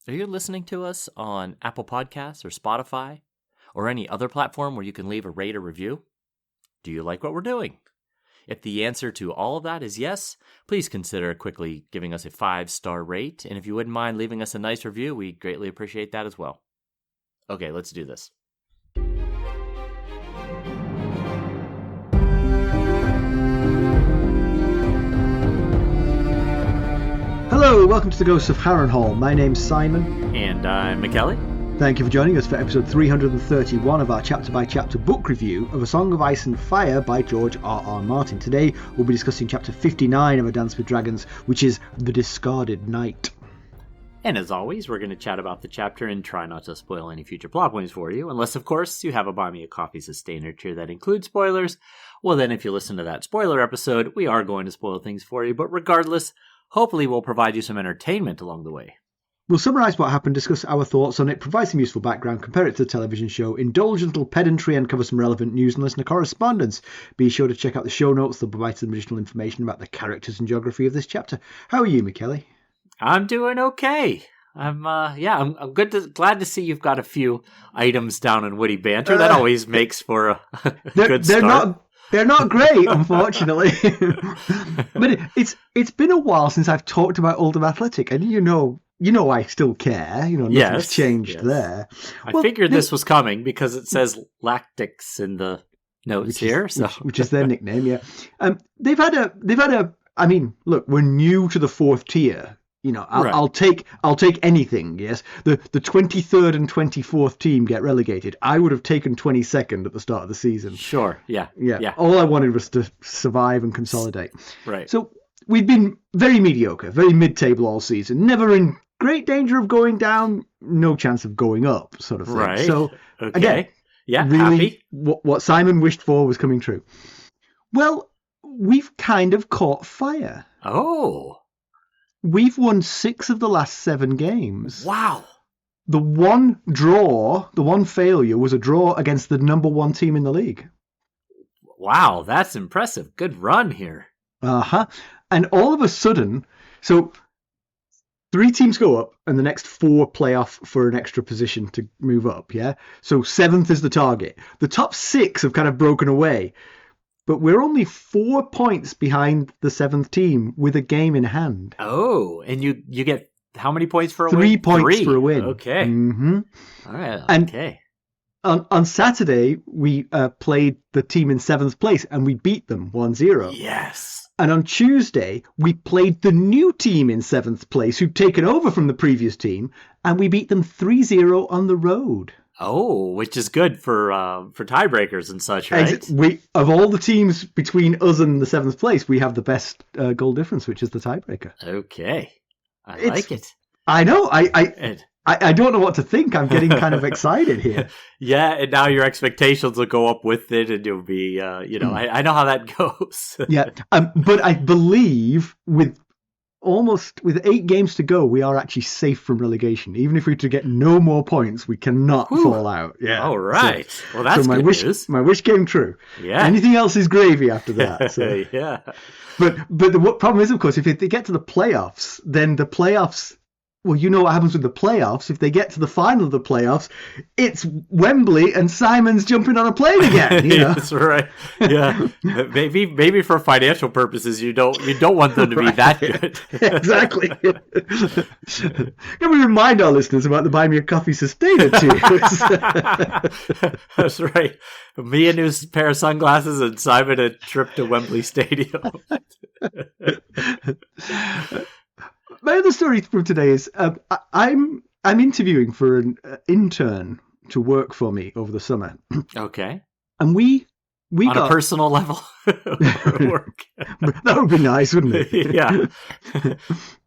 Are you listening to us on Apple Podcasts or Spotify or any other platform where you can leave a rate or review? Do you like what we're doing? If the answer to all of that is yes, please consider quickly giving us a 5-star rate. And if you wouldn't mind leaving us a nice review, we greatly appreciate that as well. Okay, let's do this. Hello, welcome to the Ghosts of Harrenhal. My name's Simon. And I'm Mackelly. Thank you for joining us for episode 331 of our chapter-by-chapter book review of A Song of Ice and Fire by George R.R. Martin. Today, we'll be discussing chapter 59 of A Dance with Dragons, which is The Discarded Knight. And as always, we're going to chat about the chapter and try not to spoil any future plot points for you, unless, of course, you have a Buy Me a Coffee Sustainer tier that includes spoilers. Well, then, if you listen to that spoiler episode, we are going to spoil things for you, but regardless, hopefully we'll provide you some entertainment along the way. We'll summarise what happened, discuss our thoughts on it, provide some useful background, compare it to the television show, indulge a little pedantry and cover some relevant news and listener correspondence. Be sure to check out the show notes. They'll provide some additional information about the characters and geography of this chapter. How are you, Mackelly? I'm doing okay. I'm glad to see you've got a few items down in witty banter. That always makes for a good start. They're not great, unfortunately. But it's been a while since I've talked about Oldham Athletic, and you know I still care. Nothing's changed there. I figured this was coming because it says Lactics in the notes which is their nickname. Yeah, they've had a. I mean, look, we're new to the fourth tier. I'll take anything. Yes, the 23rd and 24th team get relegated. I would have taken 22nd at the start of the season. Sure. Yeah. All I wanted was to survive and consolidate. Right. So we've been very mediocre, very mid-table all season. Never in great danger of going down. No chance of going up, sort of thing. Right. So again, really, happy. What Simon wished for was coming true. Well, we've kind of caught fire. Oh. We've won 6 of the last 7 games. Wow. The one failure was a draw against the number 1 team in the league. Wow, that's impressive. Good run here. Uh-huh. And all of a sudden, so 3 teams go up and the next 4 play off for an extra position to move up, yeah? So 7th is the target. The top 6 have kind of broken away. But we're only 4 points behind the 7th team with a game in hand. Oh, and you get how many points for a 3 win? 3 points for a win. Okay. Mm-hmm. All right. And okay. On Saturday, we played the team in 7th place and we beat them 1-0. Yes. And on Tuesday, we played the new team in 7th place who'd taken over from the previous team and we beat them 3-0 on the road. Oh, which is good for tiebreakers and such, right? We of all the teams between us and the 7th place, we have the best goal difference, which is the tiebreaker. Okay, I like it. I know. I don't know what to think. I'm getting kind of excited here. Yeah, and now your expectations will go up with it, and you'll be, I know how that goes. Yeah, but I believe with 8 games to go, we are actually safe from relegation. Even if we were to get no more points, we cannot fall out. Yeah. All right. Well, that's good news. My wish came true. Yeah. Anything else is gravy after that. So. Yeah. But the problem is, of course, if they get to the playoffs, then the playoffs. Well, you know what happens with the playoffs. If they get to the final of the playoffs, it's Wembley and Simon's jumping on a plane again. That's right. Yeah, maybe for financial purposes, you don't want them to be that good. Exactly. Can we remind our listeners about the Buy Me a Coffee Sustainer tiers? That's right. Me a new pair of sunglasses and Simon a trip to Wembley Stadium. My other story from today is I'm interviewing for an intern to work for me over the summer. Okay. And we on got a personal level. Work. That would be nice, wouldn't it? Yeah.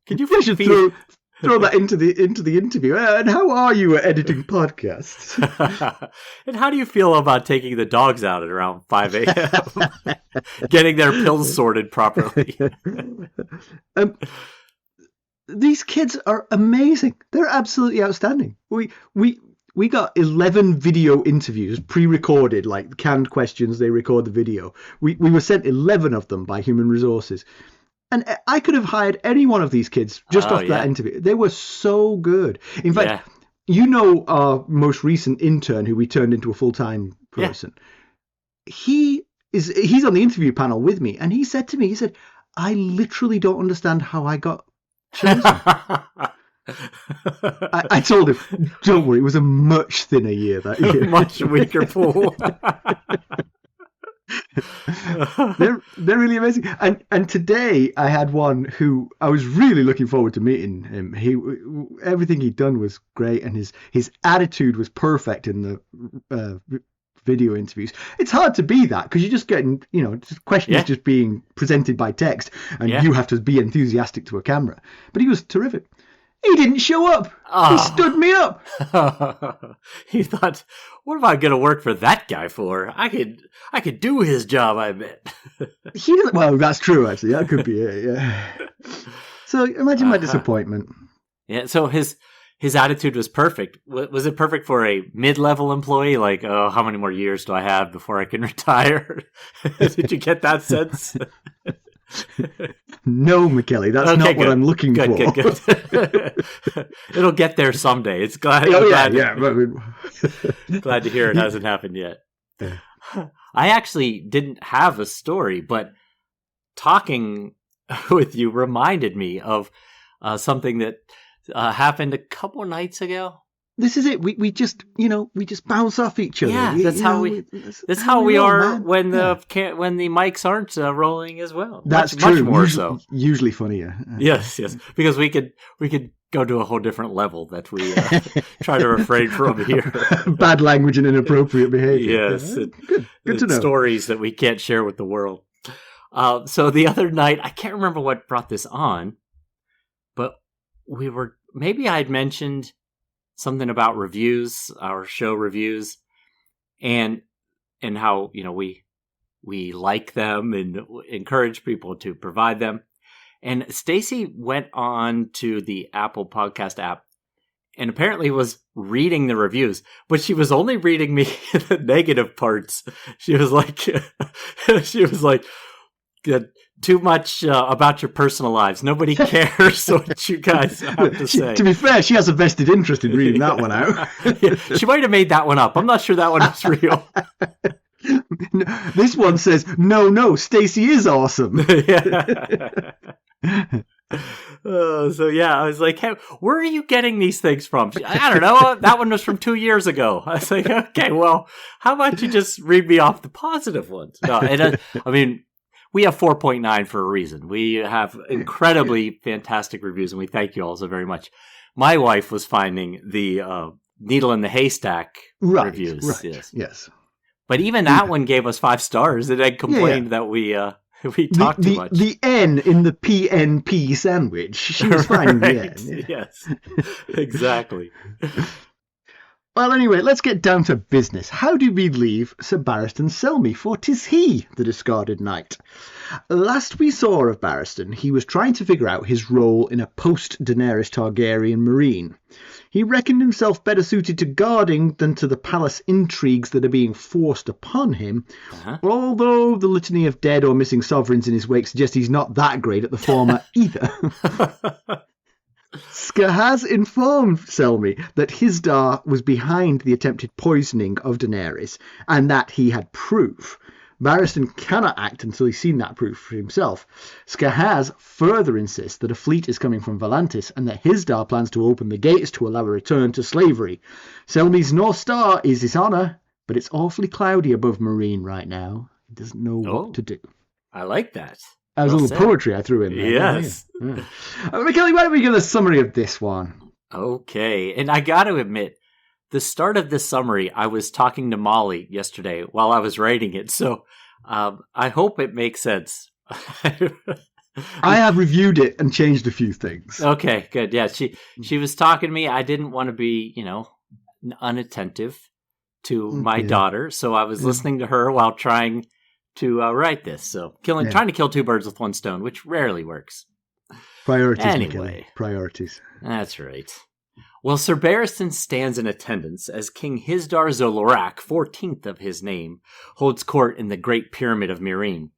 Can you should throw that into the interview? And how are you at editing podcasts? And how do you feel about taking the dogs out at around 5 a.m. getting their pills sorted properly? These kids are amazing. They're absolutely outstanding. We got 11 video interviews pre-recorded, like canned questions. They record the video. We were sent 11 of them by Human Resources. And I could have hired any one of these kids just off that interview. They were so good. In fact, you know our most recent intern who we turned into a full-time person. Yeah. He's on the interview panel with me, and he said to me, he said, I literally don't understand how I got chosen. I told him, don't worry, it was a much thinner year that year. Much weaker pool. they're really amazing. And today I had one who I was really looking forward to meeting him. Everything he'd done was great, and his attitude was perfect in the video interviews. It's hard to be that because you're just getting, questions just being presented by text, and you have to be enthusiastic to a camera. But he was terrific. He didn't show up. He stood me up. He thought, what am I going to work for that guy for? I could do his job, I bet. He doesn't. Well, that's true, actually. That could be it, yeah. So imagine my disappointment. Yeah, so his attitude was perfect. Was it perfect for a mid-level employee? Like, oh, how many more years do I have before I can retire? Did you get that sense? No, Mackelly, that's not what I'm looking for. Good. It'll get there someday. It's glad. Glad to hear it hasn't happened yet. Yeah. I actually didn't have a story, but talking with you reminded me of something that happened a couple nights ago. This is it. We just bounce off each other. Yeah, that's how we are when the mics aren't rolling as well. That's true. Much more usually funnier. Yes, because we could go to a whole different level that we try to refrain from here. Bad language and inappropriate behavior. Yes, good to know. Stories that we can't share with the world. So the other night, I can't remember what brought this on, but maybe I'd mentioned something about reviews, our show reviews, and how we like them and encourage people to provide them. And Stacy went on to the Apple Podcast app and apparently was reading the reviews, but she was only reading me the negative parts. She was like, too much about your personal lives. Nobody cares what you guys have to say. To be fair, she has a vested interest in reading that one out. Yeah, she might have made that one up. I'm not sure that one was real. This one says, no, Stacy is awesome. So yeah, I was like, hey, where are you getting these things from? I don't know. That one was from 2 years ago. I was like, okay, well, how about you just read me off the positive ones? No, I mean, we have 4.9 for a reason. We have incredibly fantastic reviews, and we thank you all so very much. My wife was finding the needle in the haystack reviews. Right. Yes. But even that one gave us 5 stars, and then complained that we talk too much. The N in the PNP sandwich. She was finding the N. Yeah. Yes, exactly. Well, anyway, let's get down to business. How do we leave Sir Barristan Selmy, for 'tis he, the discarded knight? Last we saw of Barristan, he was trying to figure out his role in a post-Daenerys Targaryen marine. He reckoned himself better suited to guarding than to the palace intrigues that are being forced upon him, although the litany of dead or missing sovereigns in his wake suggests he's not that great at the former either. Yurkhaz informed Selmy that Hizdahr was behind the attempted poisoning of Daenerys, and that he had proof. Barristan cannot act until he's seen that proof for himself. Yurkhaz further insists that a fleet is coming from Volantis, and that Hizdahr plans to open the gates to allow a return to slavery. Selmy's North Star is his honour, but it's awfully cloudy above Marine right now. He doesn't know what to do. I like that. That was a little poetry I threw in there. Yes. Yeah. Mackelly, why don't we give a summary of this one? Okay. And I got to admit, the start of this summary, I was talking to Molly yesterday while I was writing it. So I hope it makes sense. I have reviewed it and changed a few things. Okay, good. Yeah, she was talking to me. I didn't want to be, unattentive to my daughter. So I was listening to her while trying to write this. So trying to kill 2 birds with 1 stone, which rarely works. Priorities, anyway. Priorities. That's right. Well, Sir Barristan stands in attendance as King Hizdahr Loraq, 14th of his name, holds court in the Great Pyramid of Meereen.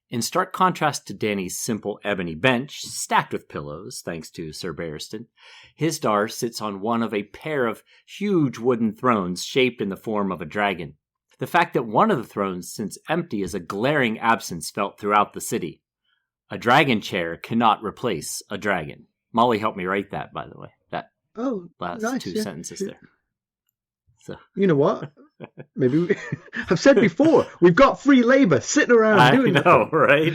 In stark contrast to Dany's simple ebony bench, stacked with pillows, thanks to Sir Barristan, Hizdahr sits on one of a pair of huge wooden thrones shaped in the form of a dragon. The fact that one of the thrones sits empty is a glaring absence felt throughout the city. A dragon chair cannot replace a dragon. Molly helped me write that, by the way. That last nice, two sentences there. So. You know what? Maybe I've said before, we've got free labour sitting around doing it. I know, right?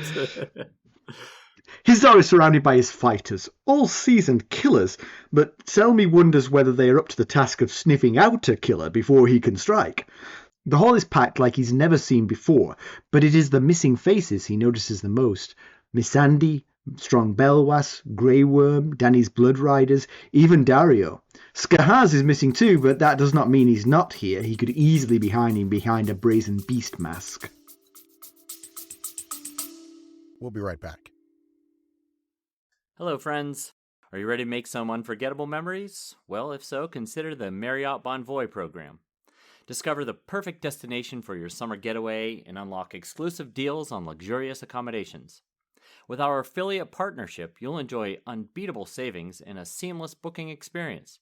Hizdahr is surrounded by his fighters, all seasoned killers, but Selmy wonders whether they are up to the task of sniffing out a killer before he can strike. The hall is packed like he's never seen before, but it is the missing faces he notices the most. Missandei, Strong Belwas, Grey Worm, Dany's Blood Riders, even Daario. Skahaz is missing too, but that does not mean he's not here. He could easily be hiding behind a brazen beast mask. We'll be right back. Hello, friends. Are you ready to make some unforgettable memories? Well, if so, consider the Marriott Bonvoy program. Discover the perfect destination for your summer getaway and unlock exclusive deals on luxurious accommodations. With our affiliate partnership, you'll enjoy unbeatable savings and a seamless booking experience.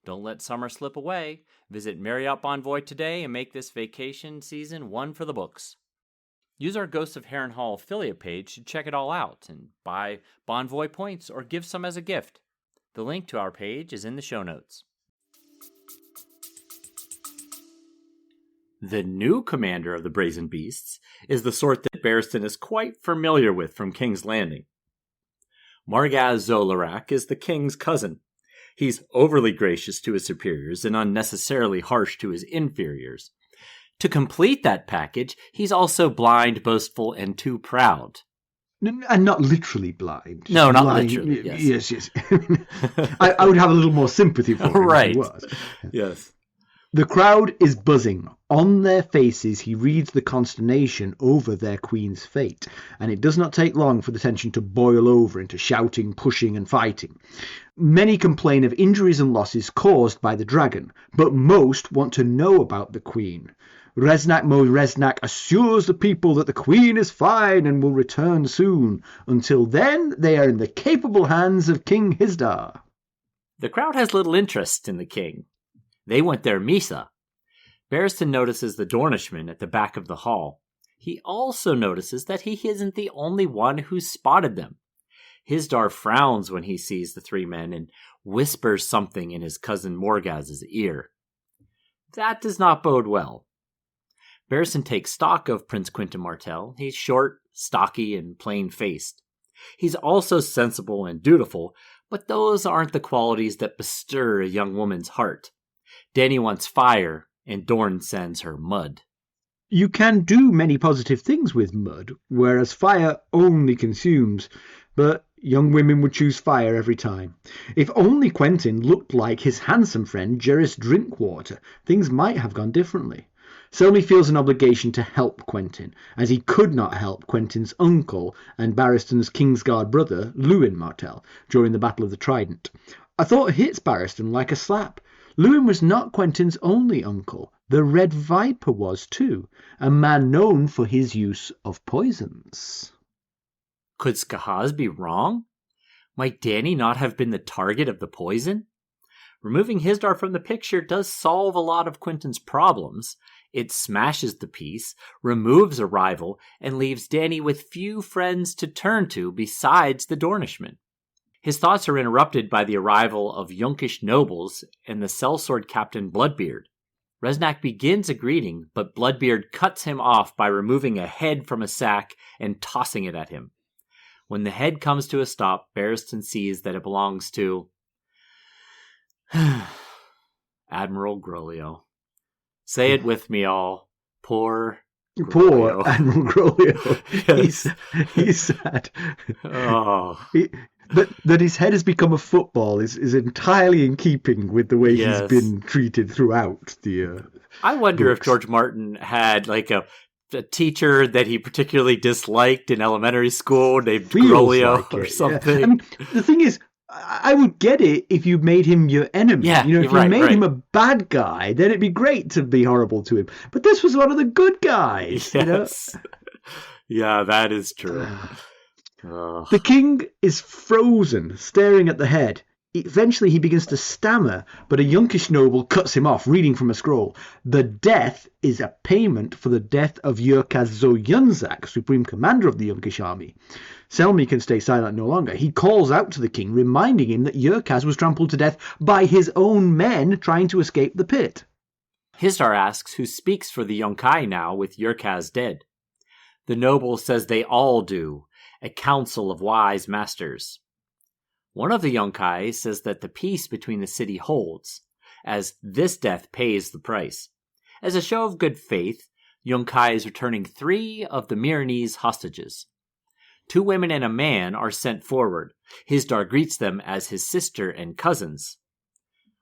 Don't let summer slip away. Visit Marriott Bonvoy today and make this vacation season one for the books. Use our Ghosts of Harrenhal affiliate page to check it all out and buy Bonvoy points or give some as a gift. The link to our page is in the show notes. The new commander of the Brazen Beasts is the sort that Barristan is quite familiar with from King's Landing. Margaz Loraq is the king's cousin. He's overly gracious to his superiors and unnecessarily harsh to his inferiors. To complete that package, he's also blind, boastful, and too proud. And not literally blind. No, not literally, yes. Yes. I would have a little more sympathy for him right. if he was. Yes. The crowd is buzzing. On their faces he reads the consternation over their queen's fate, and it does not take long for the tension to boil over into shouting, pushing and fighting. Many complain of injuries and losses caused by the dragon, but most want to know about the queen. Reznak Mo Reznak assures the people that the queen is fine and will return soon. Until then, they are in the capable hands of King Hizdahr. The crowd has little interest in the king. They want their Misa. Barristan notices the Dornishmen at the back of the hall. He also notices that he isn't the only one who's spotted them. Hizdahr frowns when he sees the three men and whispers something in his cousin Morgaz's ear. That does not bode well. Barristan takes stock of Prince Quentyn Martell. He's short, stocky, and plain-faced. He's also sensible and dutiful, but those aren't the qualities that bestir a young woman's heart. Dany wants fire, and Dorne sends her mud. You can do many positive things with mud, whereas fire only consumes, but young women would choose fire every time. If only Quentyn looked like his handsome friend Jaehaerys Drinkwater, things might have gone differently. Selmy feels an obligation to help Quentyn, as he could not help Quentyn's uncle and Barristan's Kingsguard brother, Lewyn Martell, during the Battle of the Trident. I thought it hits Barristan like a slap. Lewyn was not Quentyn's only uncle. The Red Viper was too, a man known for his use of poisons. Could Skahaz be wrong? Might Dany not have been the target of the poison? Removing Hizdahr from the picture does solve a lot of Quentyn's problems. It smashes the peace, removes a rival, and leaves Dany with few friends to turn to besides the Dornishmen. His thoughts are interrupted by the arrival of Yunkish nobles and the sellsword captain Bloodbeard. Reznak begins a greeting, but Bloodbeard cuts him off by removing a head from a sack and tossing it at him. When the head comes to a stop, Barristan sees that it belongs to Admiral Groleo. Say it with me all. Poor Admiral Groleo. Yes. He's sad. Oh. That his head has become a football is entirely in keeping with the way Yes. he's been treated throughout the I wonder if books. George Martin had like a teacher that he particularly disliked in elementary school named Feels Groleo like or it, something. yeah. I mean, the thing is, I would get it if you made him your enemy. Yeah, if right, you made right. him a bad guy, then it'd be great to be horrible to him. But this was one of the good guys. Yes. Yeah, that is true. The king is frozen, staring at the head. Eventually he begins to stammer, but a Yunkish noble cuts him off, reading from a scroll. The death is a payment for the death of Yurkhaz Yunzak, supreme commander of the Yunkish army. Selmy can stay silent no longer. He calls out to the king, reminding him that Yurkhaz was trampled to death by his own men trying to escape the pit. Hizdahr asks who speaks for the Yunkai now with Yurkhaz dead. The noble says they all do, a council of wise masters. One of the Yunkai says that the peace between the city holds, as this death pays the price. As a show of good faith, Yunkai is returning 3 of the Myronese hostages. 2 women and a man are sent forward. Hizdahr greets them as his sister and cousins.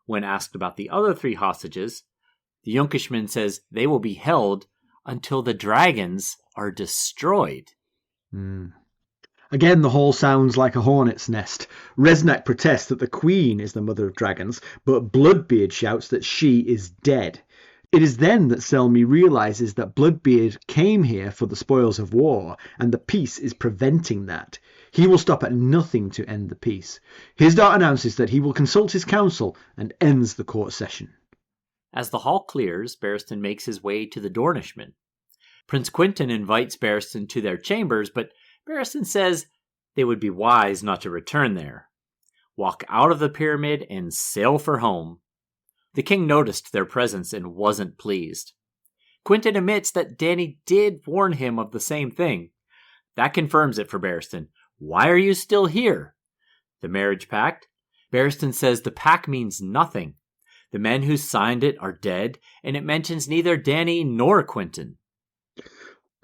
When asked about the other 3 hostages, the Yunkishman says they will be held until the dragons are destroyed. Again, the hall sounds like a hornet's nest. Reznak protests that the queen is the mother of dragons, but Bloodbeard shouts that she is dead. It is then that Selmy realizes that Bloodbeard came here for the spoils of war, and the peace is preventing that. He will stop at nothing to end the peace. Hizdahr announces that he will consult his council and ends the court session. As the hall clears, Barristan makes his way to the Dornishmen. Prince Quentyn invites Barristan to their chambers, but Barristan says they would be wise not to return there. Walk out of the pyramid and sail for home. The king noticed their presence and wasn't pleased. Quentyn admits that Dany did warn him of the same thing. That confirms it for Barristan. Why are you still here? The marriage pact? Barristan says the pact means nothing. The men who signed it are dead, and it mentions neither Dany nor Quentyn.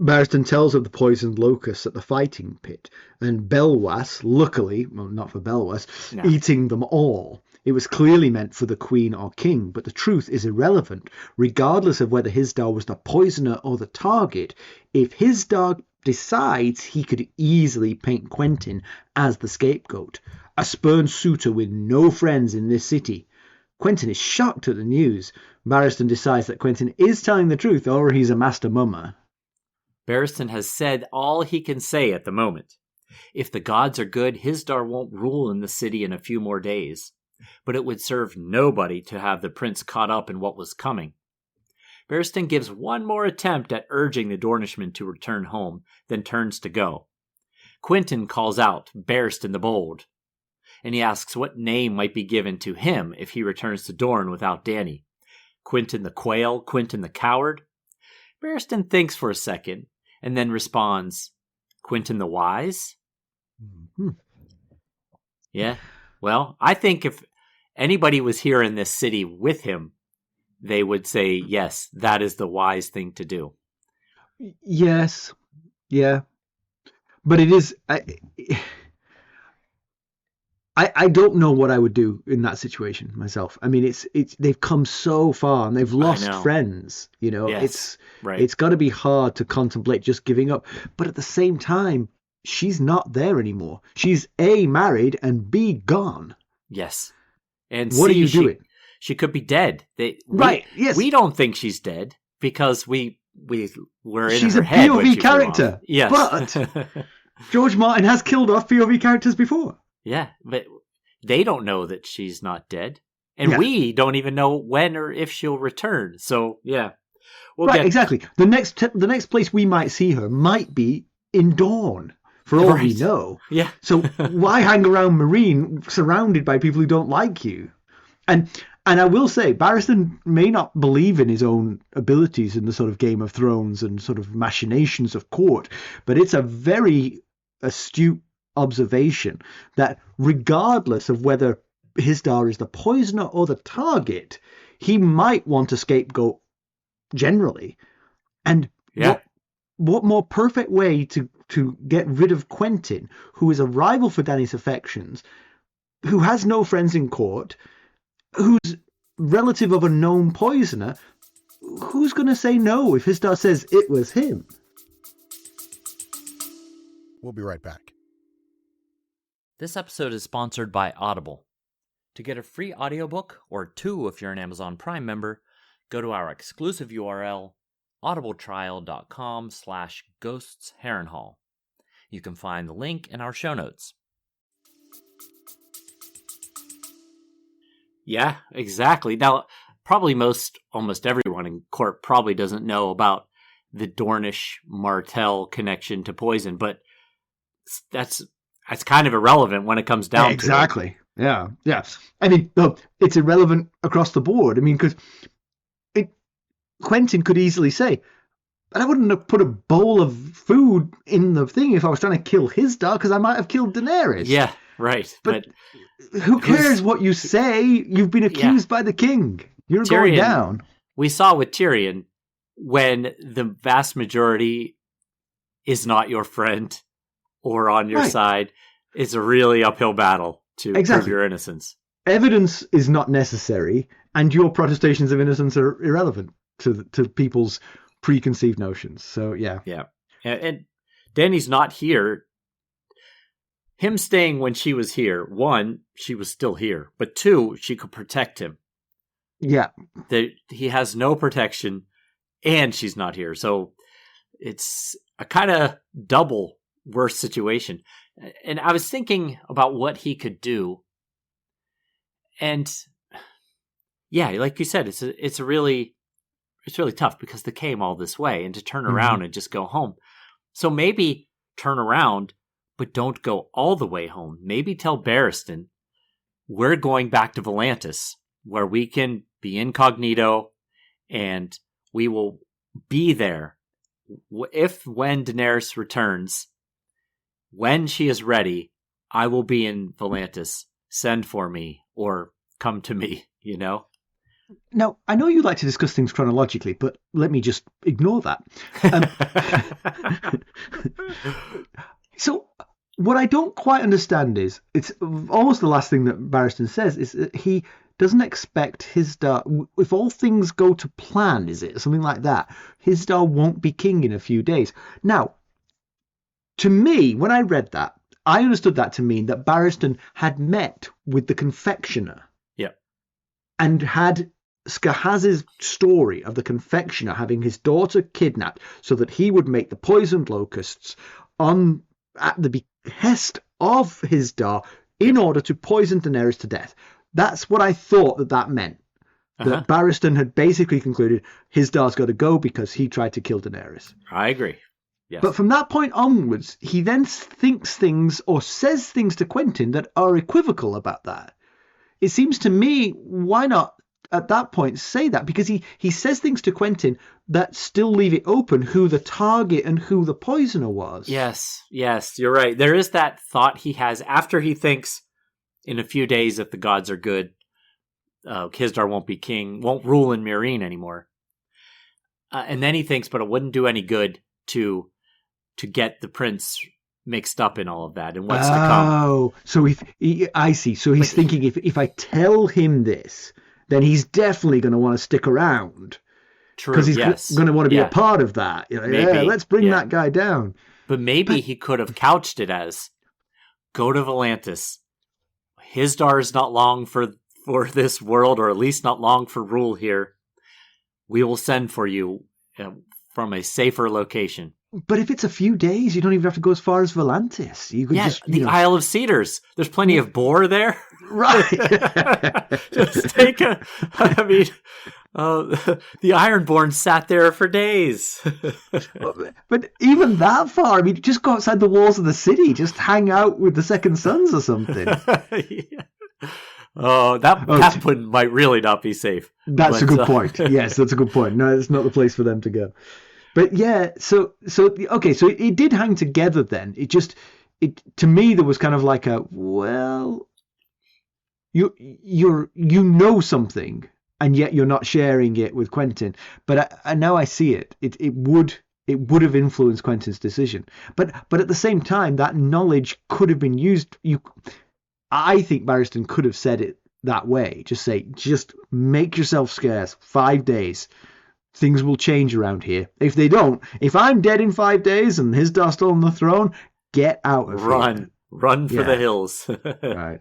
Barristan tells of the poisoned locusts at the fighting pit, and Belwas, luckily, well, not for Belwas, eating them all. It was clearly meant for the queen or king, but the truth is irrelevant, regardless of whether Hizdahr was the poisoner or the target. If Hizdahr decides, he could easily paint Quentyn as the scapegoat, a spurned suitor with no friends in this city. Quentyn is shocked at the news. Barristan decides that Quentyn is telling the truth, or he's a master mummer. Barristan has said all he can say at the moment. If the gods are good, Hizdahr won't rule in the city in a few more days. But it would serve nobody to have the prince caught up in what was coming. Barristan gives one more attempt at urging the Dornishmen to return home, then turns to go. Quentyn calls out Barristan the Bold, and he asks what name might be given to him if he returns to Dorne without Dany. Quentyn the Quail, Quentyn the Coward? Barristan thinks for a second, and then responds, Quentyn the Wise? Yeah, well, I think if anybody was here in this city with him, they would say, yes, that is the wise thing to do. Yes, yeah. But it is... I don't know what I would do in that situation myself. I mean, it's they've come so far and they've lost friends. You know, yes, it's got to be hard to contemplate just giving up. But at the same time, she's not there anymore. She's A, married, and B, gone. Yes. And what C, are you doing? She could be dead. Yes. We don't think she's dead because we were in she's her a head POV character. Yes. But George Martin has killed off POV characters before. Yeah, but they don't know that she's not dead. And we don't even know when or if she'll return. So, yeah. Exactly. The next place we might see her might be in Dorne, for all we know. Yeah. So why hang around Meereen surrounded by people who don't like you? And I will say, Barristan may not believe in his own abilities in the sort of Game of Thrones and sort of machinations of court, but it's a very astute observation that regardless of whether Hizdahr is the poisoner or the target, he might want a scapegoat generally. And what more perfect way to get rid of Quentyn, who is a rival for Dany's affections, who has no friends in court, who's relative of a known poisoner? Who's going to say no if Hizdahr says it was him? We'll be right back. This episode is sponsored by Audible. To get a free audiobook, or 2 if you're an Amazon Prime member, go to our exclusive URL, audibletrial.com/ghostsharrenhal. You can find the link in our show notes. Yeah, exactly. Now, probably almost everyone in court probably doesn't know about the Dornish Martell connection to poison, but that's kind of irrelevant when it comes down to it. Exactly. Yeah. I mean, it's irrelevant across the board. I mean, because Quentyn could easily say, "But I wouldn't have put a bowl of food in the thing if I was trying to kill Hizdahr, because I might have killed Daenerys." Yeah, right. But who cares what you say? You've been accused by the king. You're going down. We saw with Tyrion, when the vast majority is not your friend or on your side, it's a really uphill battle to prove your innocence. Evidence is not necessary, and your protestations of innocence are irrelevant to people's preconceived notions. So, yeah. Yeah. And Dany's not here. Him staying when she was here, one, she was still here, but two, she could protect him. Yeah. He has no protection, and she's not here. So it's a kind of double worse situation. And I was thinking about what he could do. And yeah, like you said, it's really tough because they came all this way, and to turn around and just go home. So maybe turn around, but don't go all the way home. Maybe tell Barristan, we're going back to Volantis, where we can be incognito, and we will be there. When Daenerys returns, when she is ready, I will be in Volantis. Send for me, or come to me, you know? Now, I know you like to discuss things chronologically, but let me just ignore that. So, what I don't quite understand is, it's almost the last thing that Barristan says, is that he doesn't expect Hizdahr, if all things go to plan, is it? Something like that. Hizdahr won't be king in a few days. Now, to me, when I read that, I understood that to mean that Barristan had met with the confectioner. Yeah. And had Skahaz's story of the confectioner having his daughter kidnapped so that he would make the poisoned locusts at the behest of Hizdahr in order to poison Daenerys to death. That's what I thought that meant. That Barristan had basically concluded Hizdahr's got to go because he tried to kill Daenerys. I agree. Yes. But from that point onwards, he then thinks things or says things to Quentyn that are equivocal about that. It seems to me, why not at that point say that? Because he says things to Quentyn that still leave it open who the target and who the poisoner was. Yes, you're right. There is that thought he has after he thinks in a few days, if the gods are good, Hizdahr won't be king, won't rule in Meereen anymore. And then he thinks, but it wouldn't do any good to get the prince mixed up in all of that and what's to come. Oh, so I see. So he's thinking if I tell him this, then he's definitely going to want to stick around. True. Because he's going to want to be a part of that. Let's bring that guy down. But maybe he could have couched it as, go to Volantis. Hizdahr is not long for this world, or at least not long for rule here. We will send for you from a safer location. But if it's a few days, you don't even have to go as far as Volantis. You could Isle of Cedars. There's plenty of boar there. Right. Just take the Ironborn sat there for days. But even that far, I mean, just go outside the walls of the city. Just hang out with the Second Sons or something. Yeah. Oh, that might really not be safe. That's a good point. Yes, that's a good point. No, it's not the place for them to go. But yeah, so it did hang together then. To me there was kind of like you know something, and yet you're not sharing it with Quentyn. But now I see it. It would have influenced Quentyn's decision. But at the same time, that knowledge could have been used. I think Barristan could have said it that way. Just make yourself scarce. 5 days. Things will change around here. If they don't, if I'm dead in 5 days and Hizdahr's still on the throne, get out of here. Run for the hills. Right.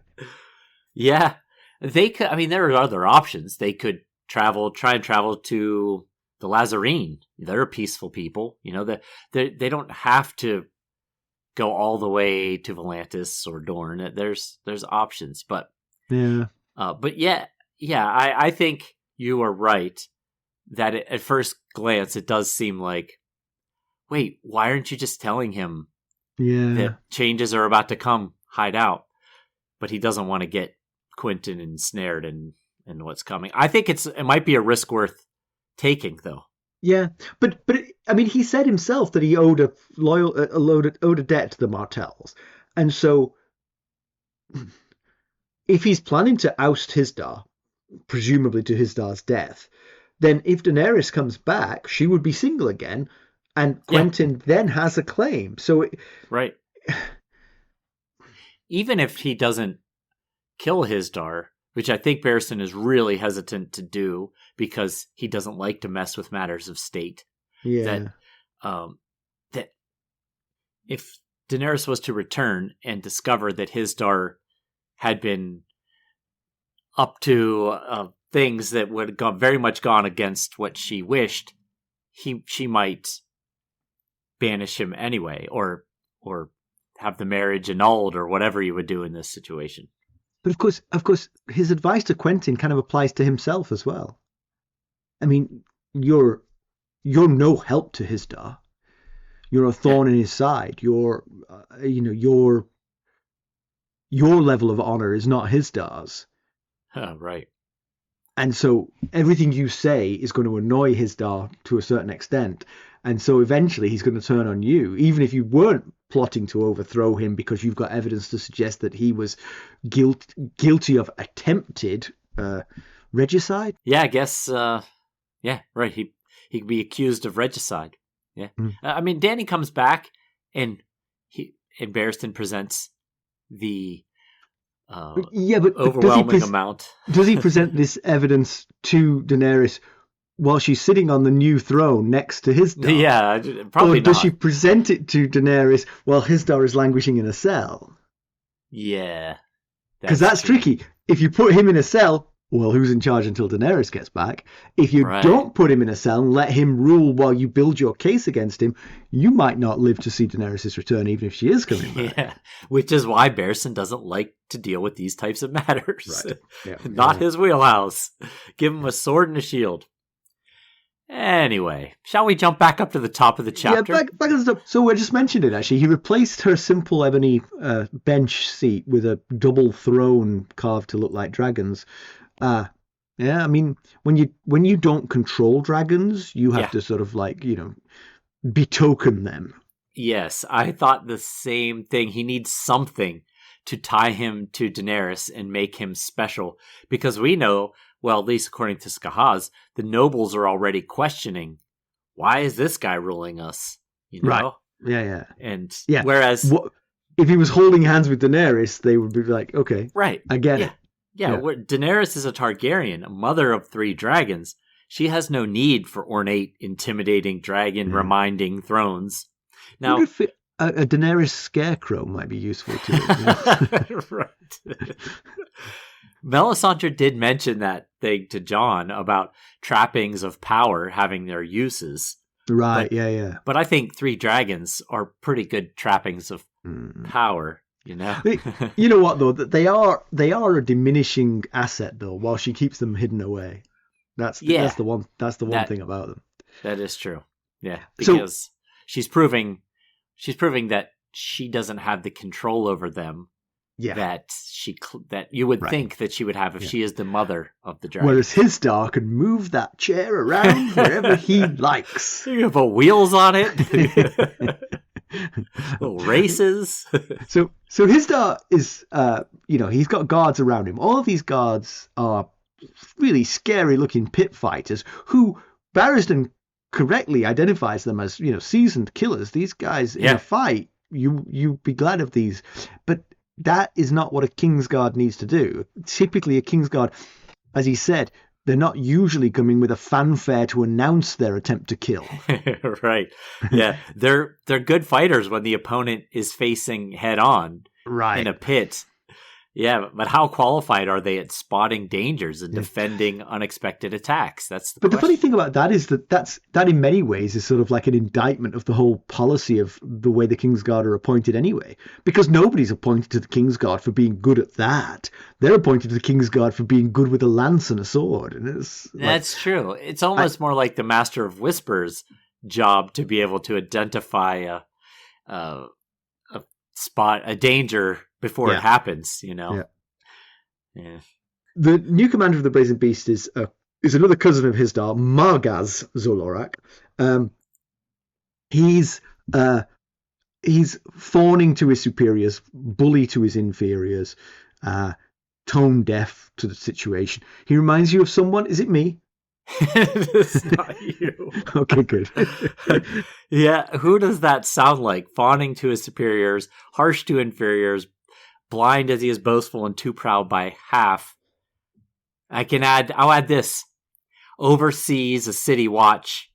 Yeah. They could, there are other options. They could try and travel to the Lazarene. They're peaceful people. They don't have to go all the way to Volantis or Dorne. There's options, but yeah. I think you are right that at first glance it does seem like, wait, why aren't you just telling him that changes are about to come? Hide out, but he doesn't want to get Quentyn ensnared in what's coming. I think it might be a risk worth taking, though. Yeah, but I mean, he said himself that he owed a debt to the Martells, and so if he's planning to oust Hizdahr, presumably to Hizdahr's death, then if Daenerys comes back, she would be single again, and Quentyn then has a claim. So right, even if he doesn't kill Hizdahr, which I think Barristan is really hesitant to do because he doesn't like to mess with matters of state. Yeah. That if Daenerys was to return and discover that Hizdahr had been up to things that would have very much gone against what she wished, she might banish him anyway, or have the marriage annulled, or whatever you would do in this situation. But of course, his advice to Quentyn kind of applies to himself as well. I mean, you're no help to Hizdahr. You're a thorn in his side. Your level of honor is not Hizdahr's. Right. And so everything you say is going to annoy Hizdahr to a certain extent. And so eventually he's going to turn on you, even if you weren't plotting to overthrow him because you've got evidence to suggest that he was guilty of attempted regicide. Yeah, I guess. Right. He could be accused of regicide. Yeah. I mean, Dany comes back and Barristan presents the but overwhelming amount. Does he present this evidence to Daenerys while she's sitting on the new throne next to Hizdahr? Yeah, probably or does she present it to Daenerys while Hizdahr is languishing in a cell? Yeah. Because that's tricky. If you put him in a cell, well, who's in charge until Daenerys gets back? If you don't put him in a cell and let him rule while you build your case against him, you might not live to see Daenerys' return, even if she is coming back. Yeah, which is why Barristan doesn't like to deal with these types of matters. Right. Yeah. Not his wheelhouse. Give him a sword and a shield. Anyway, shall we jump back up to the top of the chapter? Yeah, back at the top. So I just mentioned it, actually. He replaced her simple ebony bench seat with a double throne carved to look like dragons. I mean, when you don't control dragons, you have to sort of betoken them. Yes, I thought the same thing. He needs something to tie him to Daenerys and make him special, because we know, well, at least according to Yurkhaz, the nobles are already questioning, why is this guy ruling us? Right. Yeah. And whereas if he was holding hands with Daenerys, they would be like, okay, right, I get it. Yeah, Daenerys is a Targaryen, a mother of 3 dragons. She has no need for ornate, intimidating dragon reminding thrones. Now, I wonder if a Daenerys scarecrow might be useful too. Right. Melisandre did mention that thing to Jon about trappings of power having their uses. Right, But I think 3 dragons are pretty good trappings of power. You know what though? They are a diminishing asset though. While she keeps them hidden away, that's the one thing about them. That is true. Yeah, because she's proving that she doesn't have the control over them. Yeah, that you would think that she would have if she is the mother of the dragon. Whereas Hizdahr can move that chair around wherever he likes. You can put wheels on it. Little races. So Hizdahr is, he's got guards around him. All of these guards are really scary-looking pit fighters who Barristan correctly identifies them as, seasoned killers. These guys in a fight, you'd be glad of these. But that is not what a Kingsguard needs to do. Typically, a Kingsguard, as he said, they're not usually coming with a fanfare to announce their attempt to kill. Right. Yeah. They're good fighters when the opponent is facing head on in a pit. Yeah, but how qualified are they at spotting dangers and defending unexpected attacks? That's the But question. the funny thing about that is that in many ways is sort of like an indictment of the whole policy of the way the Kingsguard are appointed anyway. Because nobody's appointed to the Kingsguard for being good at that. They're appointed to the Kingsguard for being good with a lance and a sword. And That's true. It's almost more like the Master of Whispers' job to be able to identify a danger before it happens, Yeah. The new commander of the Brazen Beast is another cousin of Hizdahr, Margaz Loraq. He's fawning to his superiors, bully to his inferiors, tone deaf to the situation. He reminds you of someone. Is it me? It's not you. Okay, good. Yeah, who does that sound like? Fawning to his superiors, harsh to inferiors, blind as he is boastful and too proud by half. I'll add this. Oversees a city watch.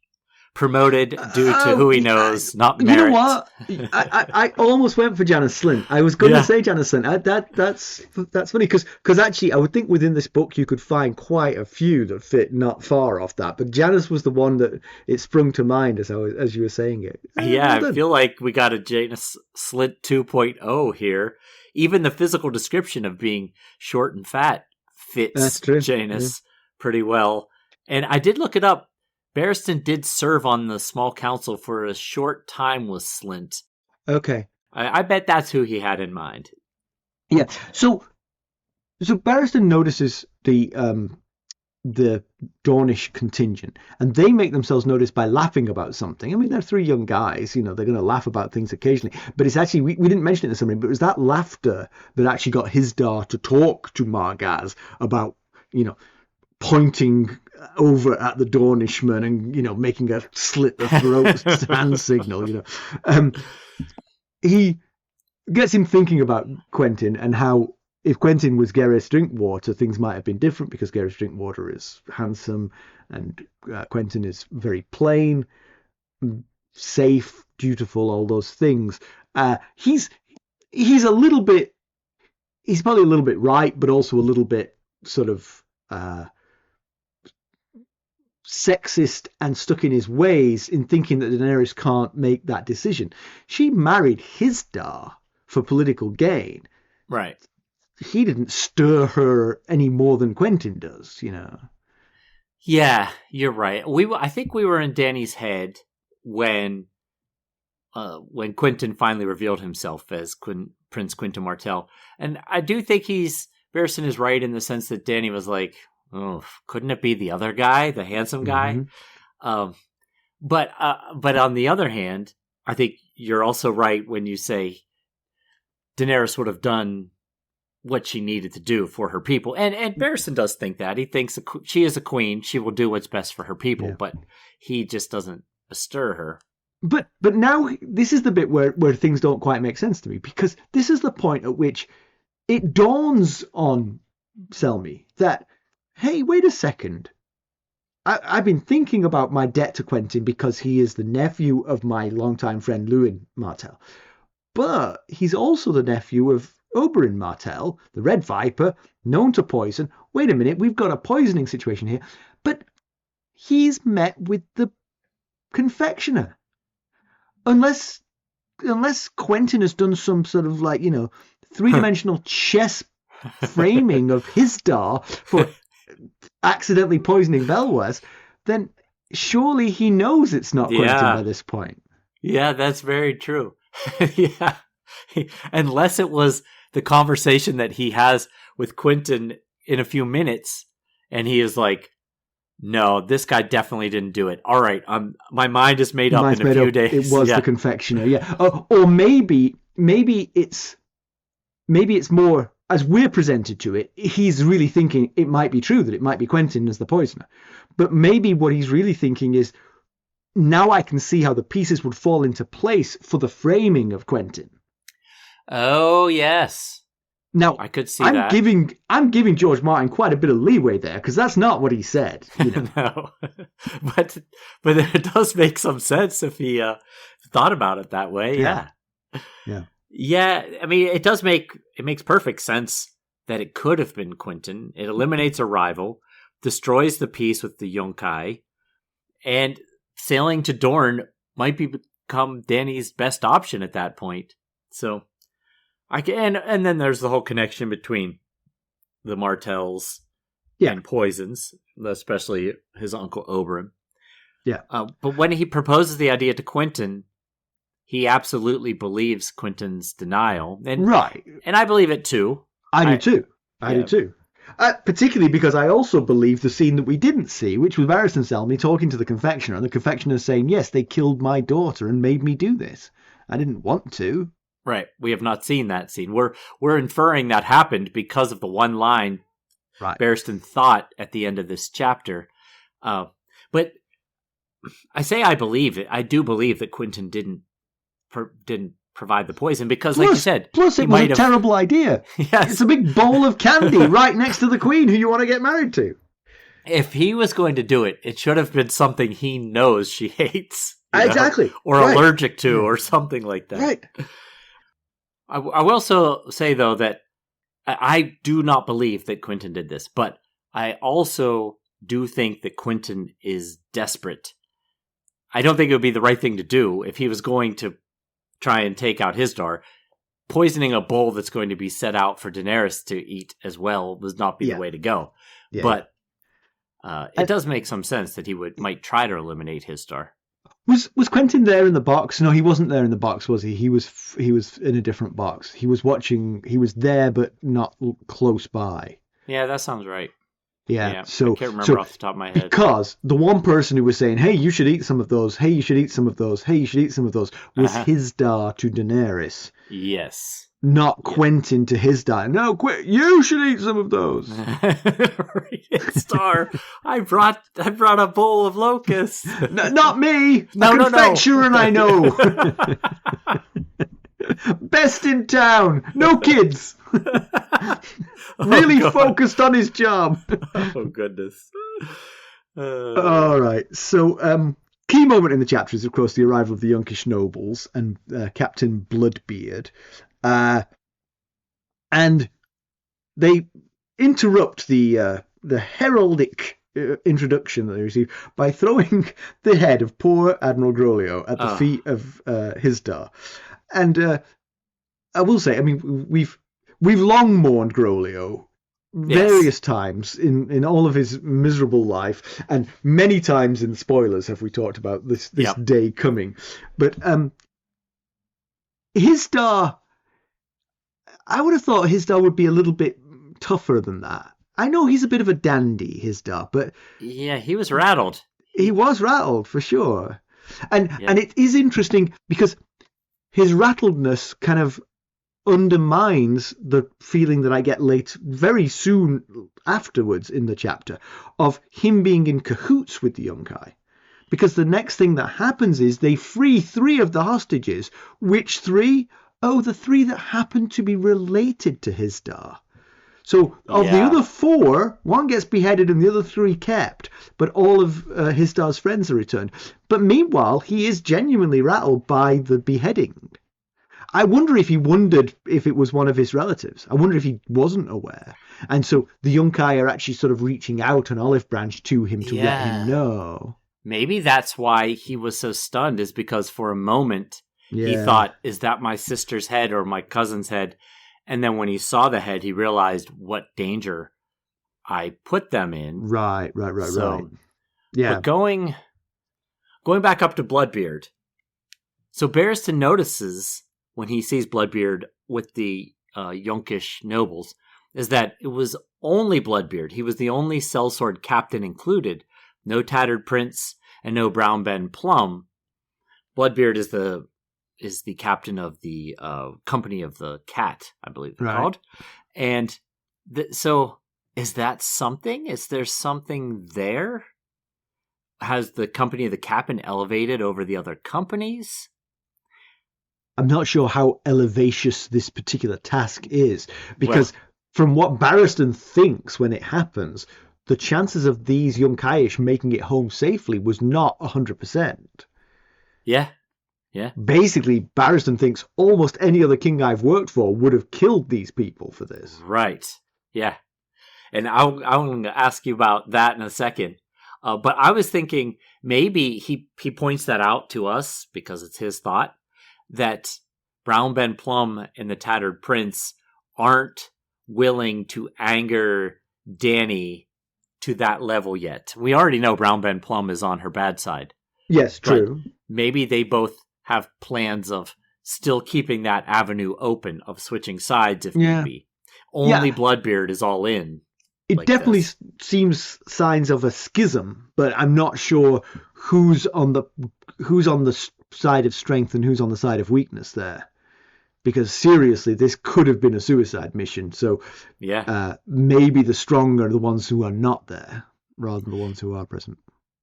Promoted due to who he knows, not merit. You know what? I almost went for Janos Slynt. I was going to say Janos Slynt. That's funny because actually I would think within this book you could find quite a few that fit not far off that. But Janos was the one that it sprung to mind as you were saying it. Yeah, I feel like we got a Janos Slynt 2.0 here. Even the physical description of being short and fat fits Janos pretty well. And I did look it up. Barristan did serve on the small council for a short time with Slynt. Okay. I bet that's who he had in mind. Yeah. So Barristan notices the Dornish contingent, and they make themselves noticed by laughing about something. I mean, they're three young guys, they're going to laugh about things occasionally. But it's actually, we didn't mention it in the summary, but it was that laughter that actually got Hizdahr to talk to Margaz about, pointing over at the Dornishman and, making a slit the throat hand signal, He gets him thinking about Quentyn and how if Quentyn was Gareth Drinkwater, things might have been different because Gareth Drinkwater is handsome and Quentyn is very plain, safe, dutiful, all those things. He's probably a little bit right, but also a little bit sort of sexist and stuck in his ways in thinking that Daenerys can't make that decision. She married Hizdahr for political gain. Right. He didn't stir her any more than Quentyn does, Yeah, you're right. I think we were in Dany's head when Quentyn finally revealed himself as Prince Quentyn Martell. And I do think Barristan is right in the sense that Dany was like, oh, couldn't it be the other guy, the handsome guy? Mm-hmm. But on the other hand, I think you're also right when you say Daenerys would have done what she needed to do for her people. And Barristan does think that. He thinks she is a queen. She will do what's best for her people, but he just doesn't bestir her. But now this is the bit where things don't quite make sense to me, because this is the point at which it dawns on Selmy that, hey, wait a second. I've been thinking about my debt to Quentyn because he is the nephew of my longtime friend Lewin Martell. But he's also the nephew of Oberyn Martell, the Red Viper, known to poison. Wait a minute, we've got a poisoning situation here. But he's met with the confectioner. Unless Quentyn has done some sort of three-dimensional chess framing of Hizdahr for accidentally poisoning Belwes, then surely he knows it's not Quentyn by this point. Yeah, that's very true. Yeah. Unless it was the conversation that he has with Quentyn in a few minutes, and he is like, no, this guy definitely didn't do it. All right, my mind is made up in a few days. It was the confectioner, yeah. Or maybe it's more, as we're presented to it, he's really thinking it might be true that it might be Quentyn as the poisoner. But maybe what he's really thinking is, now I can see how the pieces would fall into place for the framing of Quentyn. Oh, yes. Now, I could see that. I'm giving George Martin quite a bit of leeway there, because that's not what he said. No. But it does make some sense if he thought about it that way. Yeah. Yeah. Yeah, I mean, it makes perfect sense that it could have been Quentyn. It eliminates a rival, destroys the peace with the Yunkai, and sailing to Dorne might become Dany's best option at that point. So, and then there's the whole connection between the Martells and poisons, especially his uncle Oberyn. Yeah. But when he proposes the idea to Quentyn, he absolutely believes Quentyn's denial. And I believe it too. I do too. Particularly because I also believe the scene that we didn't see, which was Barristan Selmy talking to the confectioner, and the confectioner saying, yes, they killed my daughter and made me do this. I didn't want to. Right. We have not seen that scene. We're inferring that happened because of the one line Barristan thought at the end of this chapter. But I say I believe it. I do believe that Quentyn didn't provide the poison because, like you said... Plus, it was a terrible idea. Yes. It's a big bowl of candy right next to the queen who you want to get married to. If he was going to do it, it should have been something he knows she hates. Exactly. Or allergic to, or something like that. Right. I will also say, though, that I do not believe that Quentyn did this, but I also do think that Quentyn is desperate. I don't think it would be the right thing to do if he was going to try and take out Hizdahr. Poisoning a bowl that's going to be set out for Daenerys to eat as well would not be the way to go. Yeah. But it does make some sense that he might try to eliminate Hizdahr. Was Quentyn there in the box? No, he wasn't there in the box, was he? He was in a different box. He was watching. He was there, but not close by. Yeah, that sounds right. Yeah. So I can't remember off the top of my head. Because the one person who was saying, "Hey, you should eat some of those. Hey, you should eat some of those. Hey, you should eat some of those," was Hizdahr to Daenerys. Yes. Not Quentyn to Hizdahr. No, you should eat some of those. Hizdahr, I brought a bowl of locusts. Not me. No, confectioner, and I know. Best in town. No kids. Really focused on his job. Oh, goodness. All right. So, key moment in the chapter is, of course, the arrival of the Yunkish nobles and Captain Bloodbeard. And they interrupt the heraldic introduction that they receive by throwing the head of poor Admiral Groleo at the feet of Hizdahr. And I will say, I mean, we've long mourned Groleo various times in all of his miserable life, and many times in spoilers have we talked about this day coming. But Hizdahr, I would have thought Hizdahr would be a little bit tougher than that. I know he's a bit of a dandy, Hizdahr, but... Yeah, he was rattled. He was rattled, for sure. And it is interesting because his rattledness kind of undermines the feeling that I get very soon afterwards in the chapter of him being in cahoots with the Yunkai. Because the next thing that happens is they free 3 of the hostages. Which 3? Oh, the 3 that happen to be related to Hizdahr. So of the other 4, 1 gets beheaded and the other 3 kept, but all of Hizdahr's friends are returned. But meanwhile, he is genuinely rattled by the beheading. I wonder if he wondered if it was one of his relatives. I wonder if he wasn't aware. And so the Yunkai are actually sort of reaching out an olive branch to him to let him know. Maybe that's why he was so stunned, is because for a moment he thought, is that my sister's head or my cousin's head? And then when he saw the head, he realized what danger I put them in. Right. Yeah. But going back up to Bloodbeard. So Barristan notices when he sees Bloodbeard with the Yunkish nobles is that it was only Bloodbeard. He was the only sellsword captain included. No tattered prince and no brown Ben Plum. Bloodbeard is the captain of the company of the cat, I believe they're called. And so is that something? Is there something there? Has the company of the cat been elevated over the other companies? I'm not sure how elevacious this particular task is, because from what Barristan thinks when it happens, the chances of these Yunkaish making it home safely was not 100%. Yeah. Basically, Barristan thinks almost any other king I've worked for would have killed these people for this. Right. Yeah. And I'm going to ask you about that in a second. But I was thinking maybe he points that out to us because it's his thought that Brown Ben Plum and the Tattered Prince aren't willing to anger Dany to that level yet. We already know Brown Ben Plum is on her bad side. Yes, true. Maybe they both have plans of still keeping that avenue open of switching sides if need be. Only Bloodbeard is all in. It definitely seems signs of a schism, but I'm not sure who's on the side of strength and who's on the side of weakness there. Because seriously, this could have been a suicide mission. So maybe the strong are the ones who are not there rather than the ones who are present.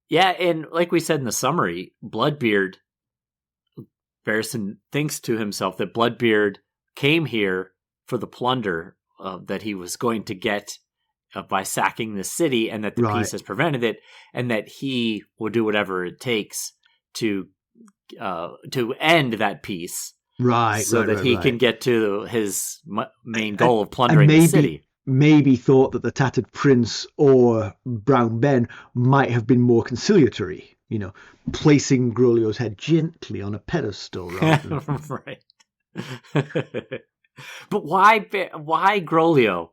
Yeah, and like we said in the summary, Bloodbeard, Barristan thinks to himself that Bloodbeard came here for the plunder that he was going to get by sacking the city, and that the peace has prevented it, and that he will do whatever it takes to end that peace, so that he can get to his main goal of plundering the city. Maybe thought that the Tattered Prince or Brown Ben might have been more conciliatory, placing Groleo's head gently on a pedestal. Rather than... Right. But why Groleo?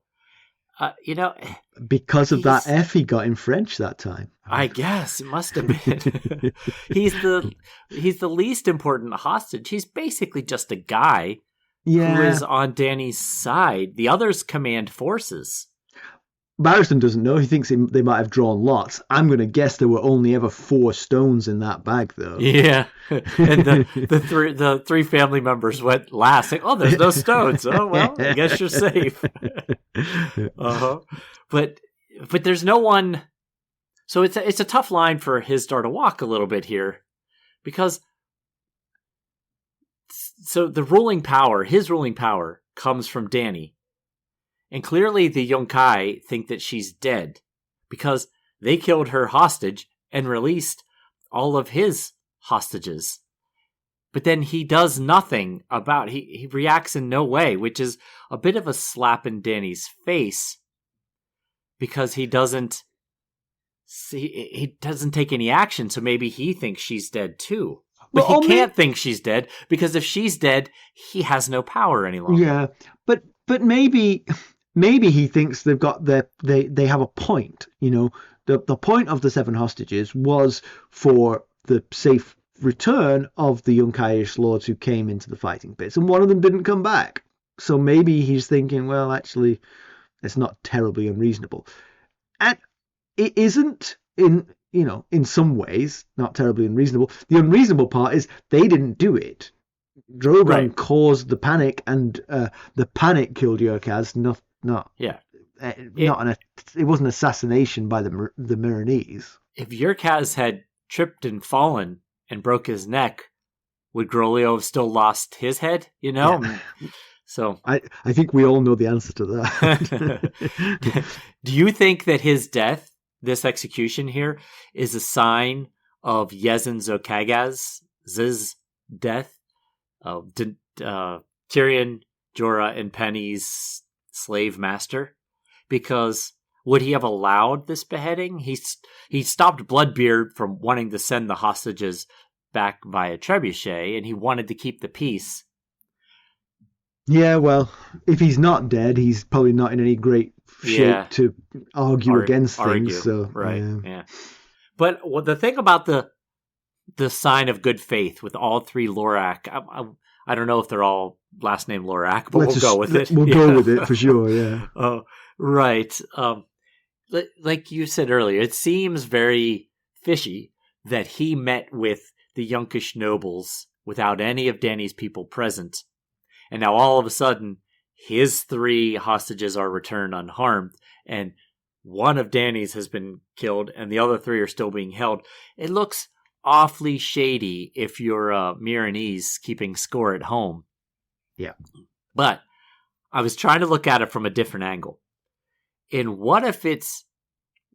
Because of that F he got in French that time. I guess it must have been. He's the least important hostage. He's basically just a guy who is on Dany's side. The others command forces. Barristan doesn't know. He thinks they might have drawn lots. I'm going to guess there were only ever 4 stones in that bag, though. Yeah, and the three family members went last. Like, oh, there's no stones. Oh well, I guess you're safe. But there's no one. So it's a tough line for Hizdahr to walk a little bit here, because so his ruling power comes from Dany. And clearly the Yunkai think that she's dead because they killed her hostage and released all of his hostages. But then he does nothing about it. He reacts in no way, which is a bit of a slap in Dany's face because he doesn't take any action. So maybe he thinks she's dead too. But he can't think she's dead because if she's dead, he has no power any longer. Yeah, but maybe he thinks they've got they have a point. The point of the 7 hostages was for the safe return of the Yunkaish lords who came into the fighting pits, and one of them didn't come back. So maybe he's thinking, well, actually, it's not terribly unreasonable, and it isn't in some ways not terribly unreasonable. The unreasonable part is they didn't do it. Drogon caused the panic, and the panic killed Yurkhaz. It wasn't assassination by the Myronese. If Yurkhaz had tripped and fallen and broke his neck, would Groleo have still lost his head? Yeah. So I think we all know the answer to that. Do you think that his death, this execution here, is a sign of Yezzan Zokagaz's death? Tyrion, Jorah, and Penny's slave master? Because would he have allowed this beheading? He stopped Bloodbeard from wanting to send the hostages back via trebuchet, and he wanted to keep the peace. Yeah, well, if he's not dead, he's probably not in any great shape to argue against things. So, yeah. But the thing about the sign of good faith with all 3 Loraq, I don't know if they're all last name Loraq, but we'll go with it. We'll go with it for sure, yeah. Right. Like you said earlier, it seems very fishy that he met with the Yunkish nobles without any of Dany's people present. And now all of a sudden, his 3 hostages are returned unharmed, and one of Dany's has been killed, and the other 3 are still being held. It looks awfully shady if you're Myronese keeping score at home. Yeah. But I was trying to look at it from a different angle. And what if it's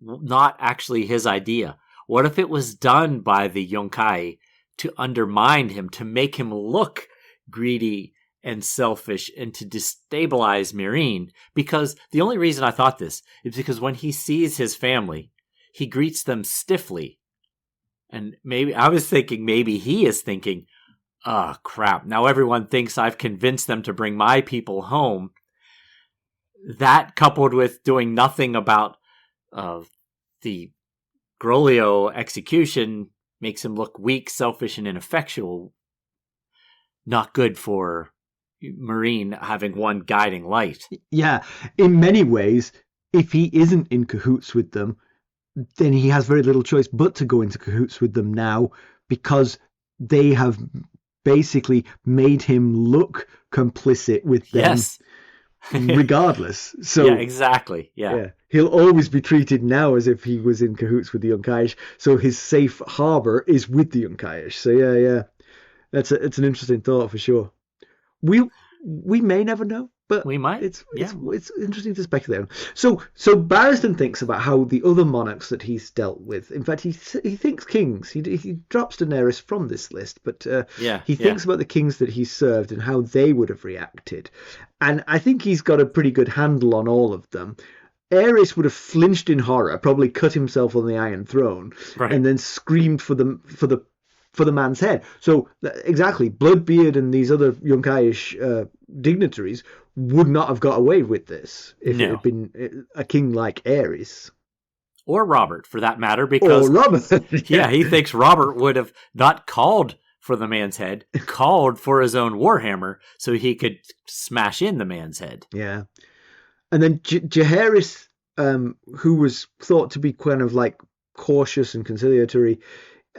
not actually his idea? What if it was done by the Yunkai to undermine him, to make him look greedy and selfish and to destabilize Meereen, because the only reason I thought this is because when he sees his family, he greets them stiffly. And I was thinking maybe he is thinking, oh, crap, now everyone thinks I've convinced them to bring my people home. That coupled with doing nothing about the Groleo execution makes him look weak, selfish, and ineffectual. Not good for Meereen having one guiding light. Yeah, in many ways, if he isn't in cahoots with them, then he has very little choice but to go into cahoots with them now, because they have basically made him look complicit with them. Yes. Regardless. So yeah, exactly. Yeah. He'll always be treated now as if he was in cahoots with the Yunkish. So his safe harbor is with the Yunkish. So yeah. It's an interesting thought for sure. We may never know, but we might. It's interesting to speculate on. So Barristan thinks about how the other monarchs that he's dealt with. In fact, he thinks kings. He drops Daenerys from this list, but he thinks about the kings that he's served and how they would have reacted. And I think he's got a pretty good handle on all of them. Aerys would have flinched in horror, probably cut himself on the Iron Throne, and then screamed for the man's head. So exactly, Bloodbeard and these other Yunkish dignitaries would not have got away with this if it had been a king like Aerys. Or Robert, for that matter, because... Or Robert. Yeah, he thinks Robert would have not called for the man's head, called for his own warhammer so he could smash in the man's head. Yeah. And then Jaehaerys, who was thought to be kind of like cautious and conciliatory,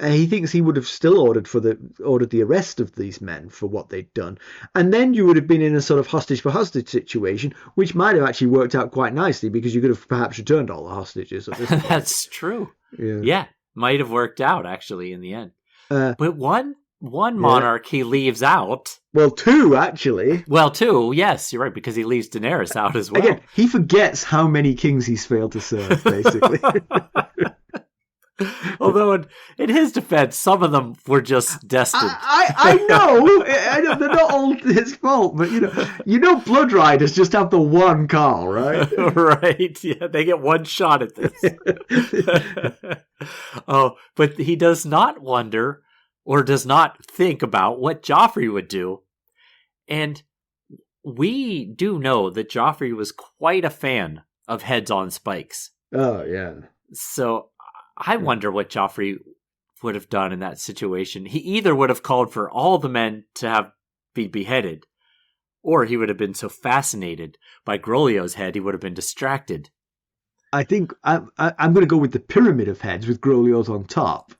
he thinks he would have still ordered the arrest of these men for what they'd done. And then you would have been in a sort of hostage for hostage situation, which might have actually worked out quite nicely because you could have perhaps returned all the hostages at this point. That's true. Yeah, might have worked out actually in the end. But one monarch he leaves out. Well, two, actually. Well, two, yes, you're right, because he leaves Daenerys out as well. Again, he forgets how many kings he's failed to serve, basically. Although, in his defense, some of them were just destined. I know they're not all his fault, but you know, Blood Riders just have the one call, right? Right? Yeah, they get one shot at this. But he does not wonder or does not think about what Joffrey would do, and we do know that Joffrey was quite a fan of heads on spikes. Oh yeah. So I wonder what Joffrey would have done in that situation. He either would have called for all the men to be beheaded, or he would have been so fascinated by Groleo's head he would have been distracted. I think I'm going to go with the pyramid of heads with Groleo's on top.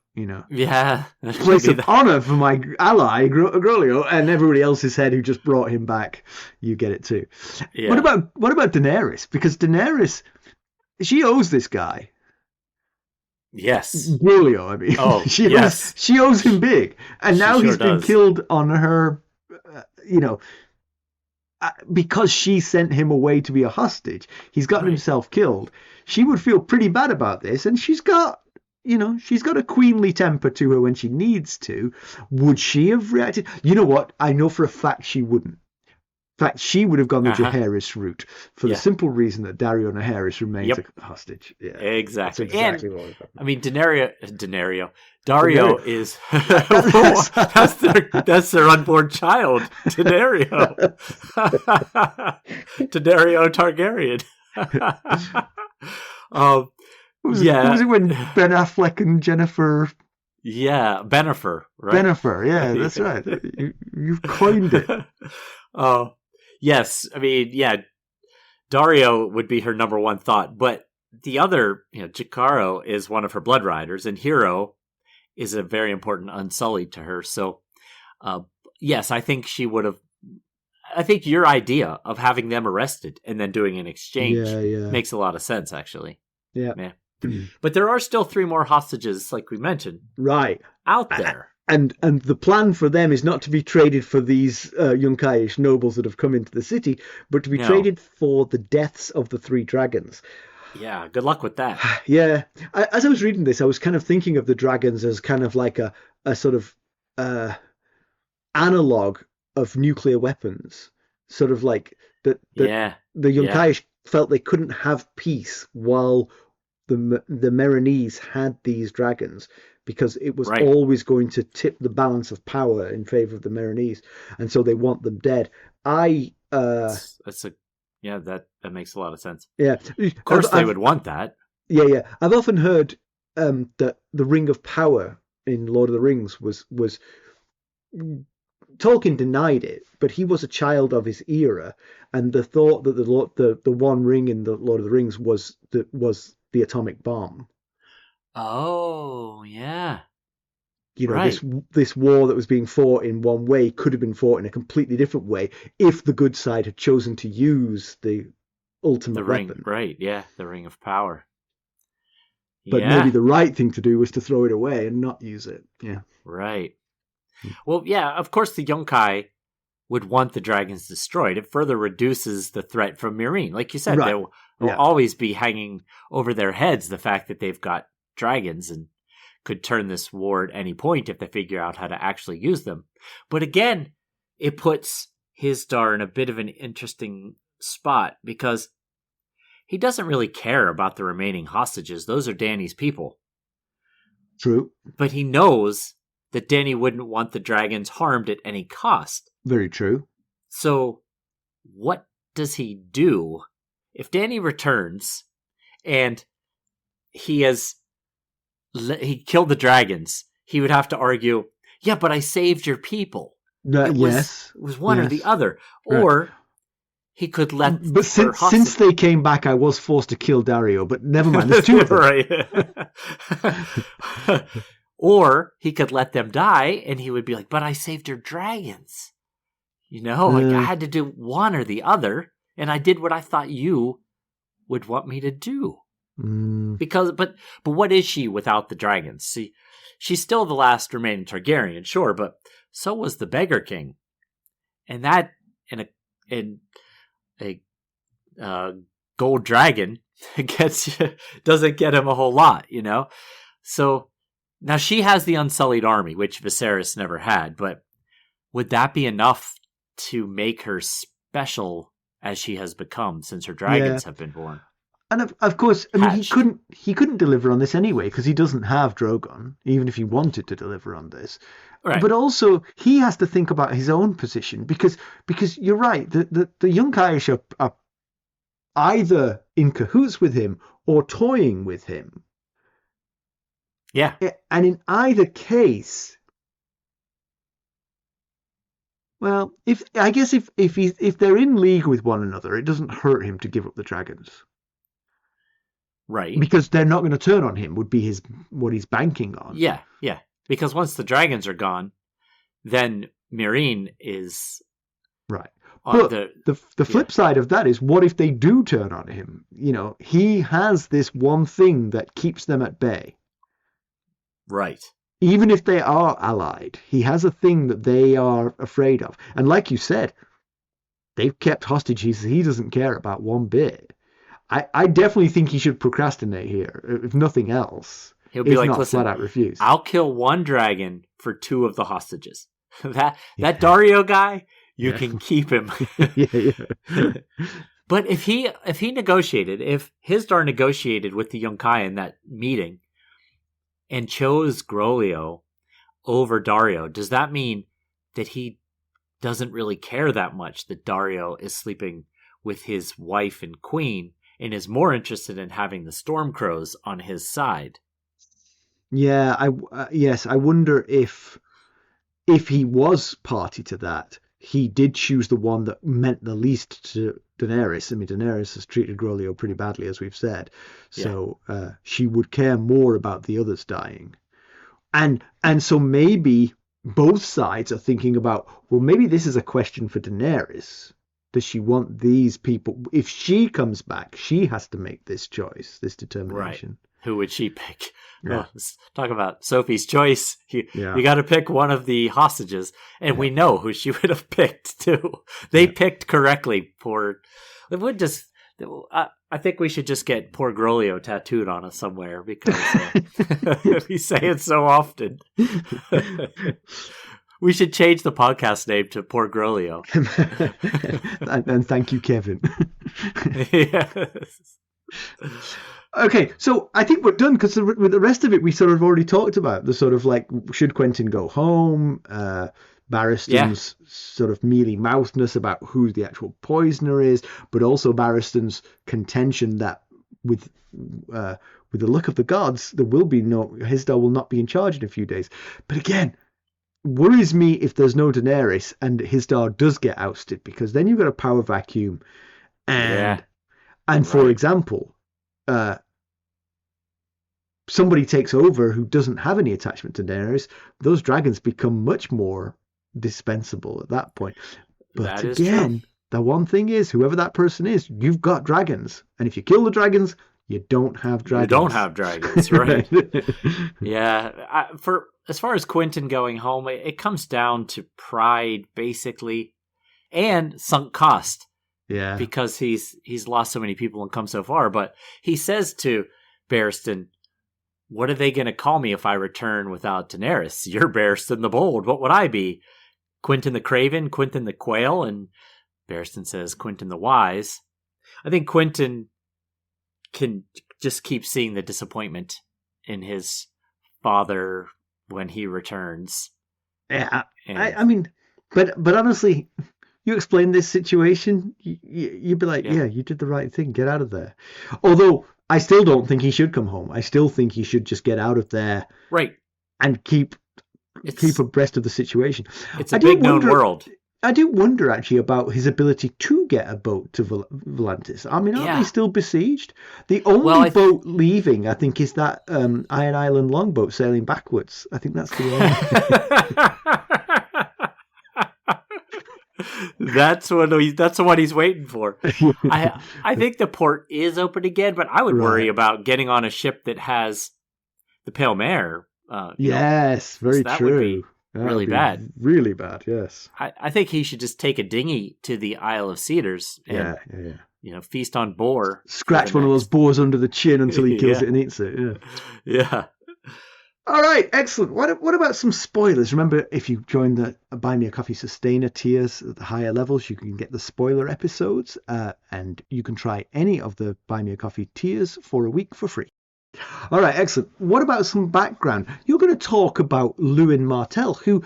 Yeah, place of honor for my ally Groleo, and everybody else's head who just brought him back. You get it too. Yeah. What about Daenerys? Because Daenerys, she owes this guy. Yes. Groleo, I mean. Oh, she owes him big. And now he's been killed on her, because she sent him away to be a hostage. He's gotten himself killed. She would feel pretty bad about this, and she's got a queenly temper to her when she needs to. Would she have reacted? You know what? I know for a fact she wouldn't. In fact, she would have gone the Jaehaerys route for the simple reason that Daario Naharis remains a hostage. Yeah, exactly. That's exactly what happened. I mean, Daario is that's their unborn child, Daario. Daario Targaryen. Was it when Ben Affleck and Jennifer? Yeah, Bennifer, right? Bennifer, yeah, that's right. You've coined it. Yes, I mean, Daario would be her number one thought, but the other, Jakaro is one of her blood riders, and Hero is a very important Unsullied to her. So, yes, I think she would have. I think your idea of having them arrested and then doing an exchange makes a lot of sense, actually. Yeah. But there are still 3 more hostages, like we mentioned, out there. And the plan for them is not to be traded for these Yunkaish nobles that have come into the city, but to be traded for the deaths of the 3 dragons. Yeah, good luck with that. Yeah. As I was reading this, I was kind of thinking of the dragons as kind of like a sort of analog of nuclear weapons, sort of like that. Yeah. The Yunkai felt they couldn't have peace while the Meereenese had these dragons, because it was always going to tip the balance of power in favor of the Meereenese, and so they want them dead. That makes a lot of sense. Yeah, of course they would want that. Yeah. I've often heard that the Ring of Power in Lord of the Rings was Tolkien denied it, but he was a child of his era, and the thought that the one ring in the Lord of the Rings was the atomic bomb. Oh, yeah. This war that was being fought in one way could have been fought in a completely different way if the good side had chosen to use the ultimate weapon. Right, yeah, the Ring of Power. But maybe the right thing to do was to throw it away and not use it. Yeah. Right. Well, yeah, of course the Yunkai would want the dragons destroyed. It further reduces the threat from Meereen. Like you said, there will always be hanging over their heads the fact that they've got dragons and could turn this war at any point if they figure out how to actually use them. But again, it puts Hizdahr in a bit of an interesting spot, because he doesn't really care about the remaining hostages. Those are Dany's people. True. But he knows that Dany wouldn't want the dragons harmed at any cost. Very true. So what does he do if Dany returns and he killed the dragons? He would have to argue, yeah, but I saved your people. It was one or the other. Right. Or he could let... But since they came back, I was forced to kill Dario, but never mind, there's two of them. Right. Or he could let them die, and he would be like, but I saved your dragons. I had to do one or the other, and I did what I thought you would want me to do. But what is she without the dragons? See, she's still the last remaining Targaryen, sure, but so was the Beggar King. And that, in a gold dragon, doesn't get him a whole lot, So... Now, she has the Unsullied Army, which Viserys never had, but would that be enough to make her special as she has become since her dragons have been born? And of course, I mean, he couldn't deliver on this anyway, because he doesn't have Drogon, even if he wanted to deliver on this. Right. But also, he has to think about his own position, because you're right, the Yunkai are either in cahoots with him or toying with him. Yeah. And in either case, well, if they're in league with one another, it doesn't hurt him to give up the dragons. Right. Because they're not going to turn on him, would be what he's banking on. Yeah. Because once the dragons are gone, then Meereen is... Right. But the flip side of that is, what if they do turn on him? He has this one thing that keeps them at bay. Right. Even if they are allied, he has a thing that they are afraid of. And like you said, they've kept hostages he doesn't care about one bit. I definitely think he should procrastinate here, if nothing else. He'll be like, listen, flat out refuse. I'll kill one dragon for 2 of the hostages. That Dario guy, you can keep him. But if Hizdahr negotiated with the Yunkai in that meeting and chose Groleo over Dario, does that mean that he doesn't really care that much that Dario is sleeping with his wife and queen and is more interested in having the Stormcrows on his side? Yeah, I wonder if he was party to that, he did choose the one that meant the least to Daenerys. I mean, Daenerys has treated Groleo pretty badly, as we've said. So she would care more about the others dying. And so maybe both sides are thinking about, well, maybe this is a question for Daenerys. Does she want these people? If she comes back, she has to make this choice, this determination. Right. Who would she pick? Yeah. Let's talk about Sophie's choice. You got to pick one of the hostages, and we know who she would have picked too. They picked correctly. It would just. I think we should just get poor Groleo tattooed on us somewhere, because we say it so often. We should change the podcast name to Poor Groleo. And thank you, Kevin. Yes. Okay, so I think we're done because with the rest of it, we sort of already talked about the sort of like, should Quentyn go home? Barristan's sort of mealy-mouthedness about who the actual poisoner is, but also Barristan's contention that with the luck of the gods, Hizdahr will not be in charge in a few days. But again, worries me if there's no Daenerys and Hizdahr does get ousted, because then you've got a power vacuum. And for example, somebody takes over who doesn't have any attachment to Daenerys, those dragons become much more dispensable at that point. But again, the one thing is, whoever that person is, you've got dragons. And if you kill the dragons, you don't have dragons. You don't have dragons, right? Yeah. As far as Quentyn going home, it comes down to pride, basically, and sunk cost. Yeah. Because he's lost so many people and come so far. But he says to Barristan, what are they going to call me if I return without Daenerys? You're Barristan the Bold. What would I be? Quentyn the Craven? Quentyn the Quail? And Barristan says Quentyn the Wise. I think Quentyn can just keep seeing the disappointment in his father when he returns. Yeah, I mean, but honestly, you explain this situation, you'd be like, yeah, you did the right thing. Get out of there. Although I still don't think he should come home. I still think he should just get out of there, right, and keep abreast of the situation. It's a big known world. I do wonder actually about his ability to get a boat to Volantis. I mean, aren't they still besieged? The only boat leaving, I think, is that Iron Island longboat sailing backwards. I think that's the only. That's what he's waiting for. I think the port is open again, but I would worry about getting on a ship that has the Pale Mare. Yes, very true. Really bad. Really bad, yes. I think he should just take a dinghy to the Isle of Cedars and feast on boar. Scratch one of those boars under the chin until he kills it and eats it. Yeah. All right, excellent. What about some spoilers? Remember, if you join the Buy Me a Coffee Sustainer tiers at the higher levels, you can get the spoiler episodes, and you can try any of the Buy Me a Coffee tiers for a week for free. All right, excellent. What about some background? You're going to talk about Quentyn Martell, who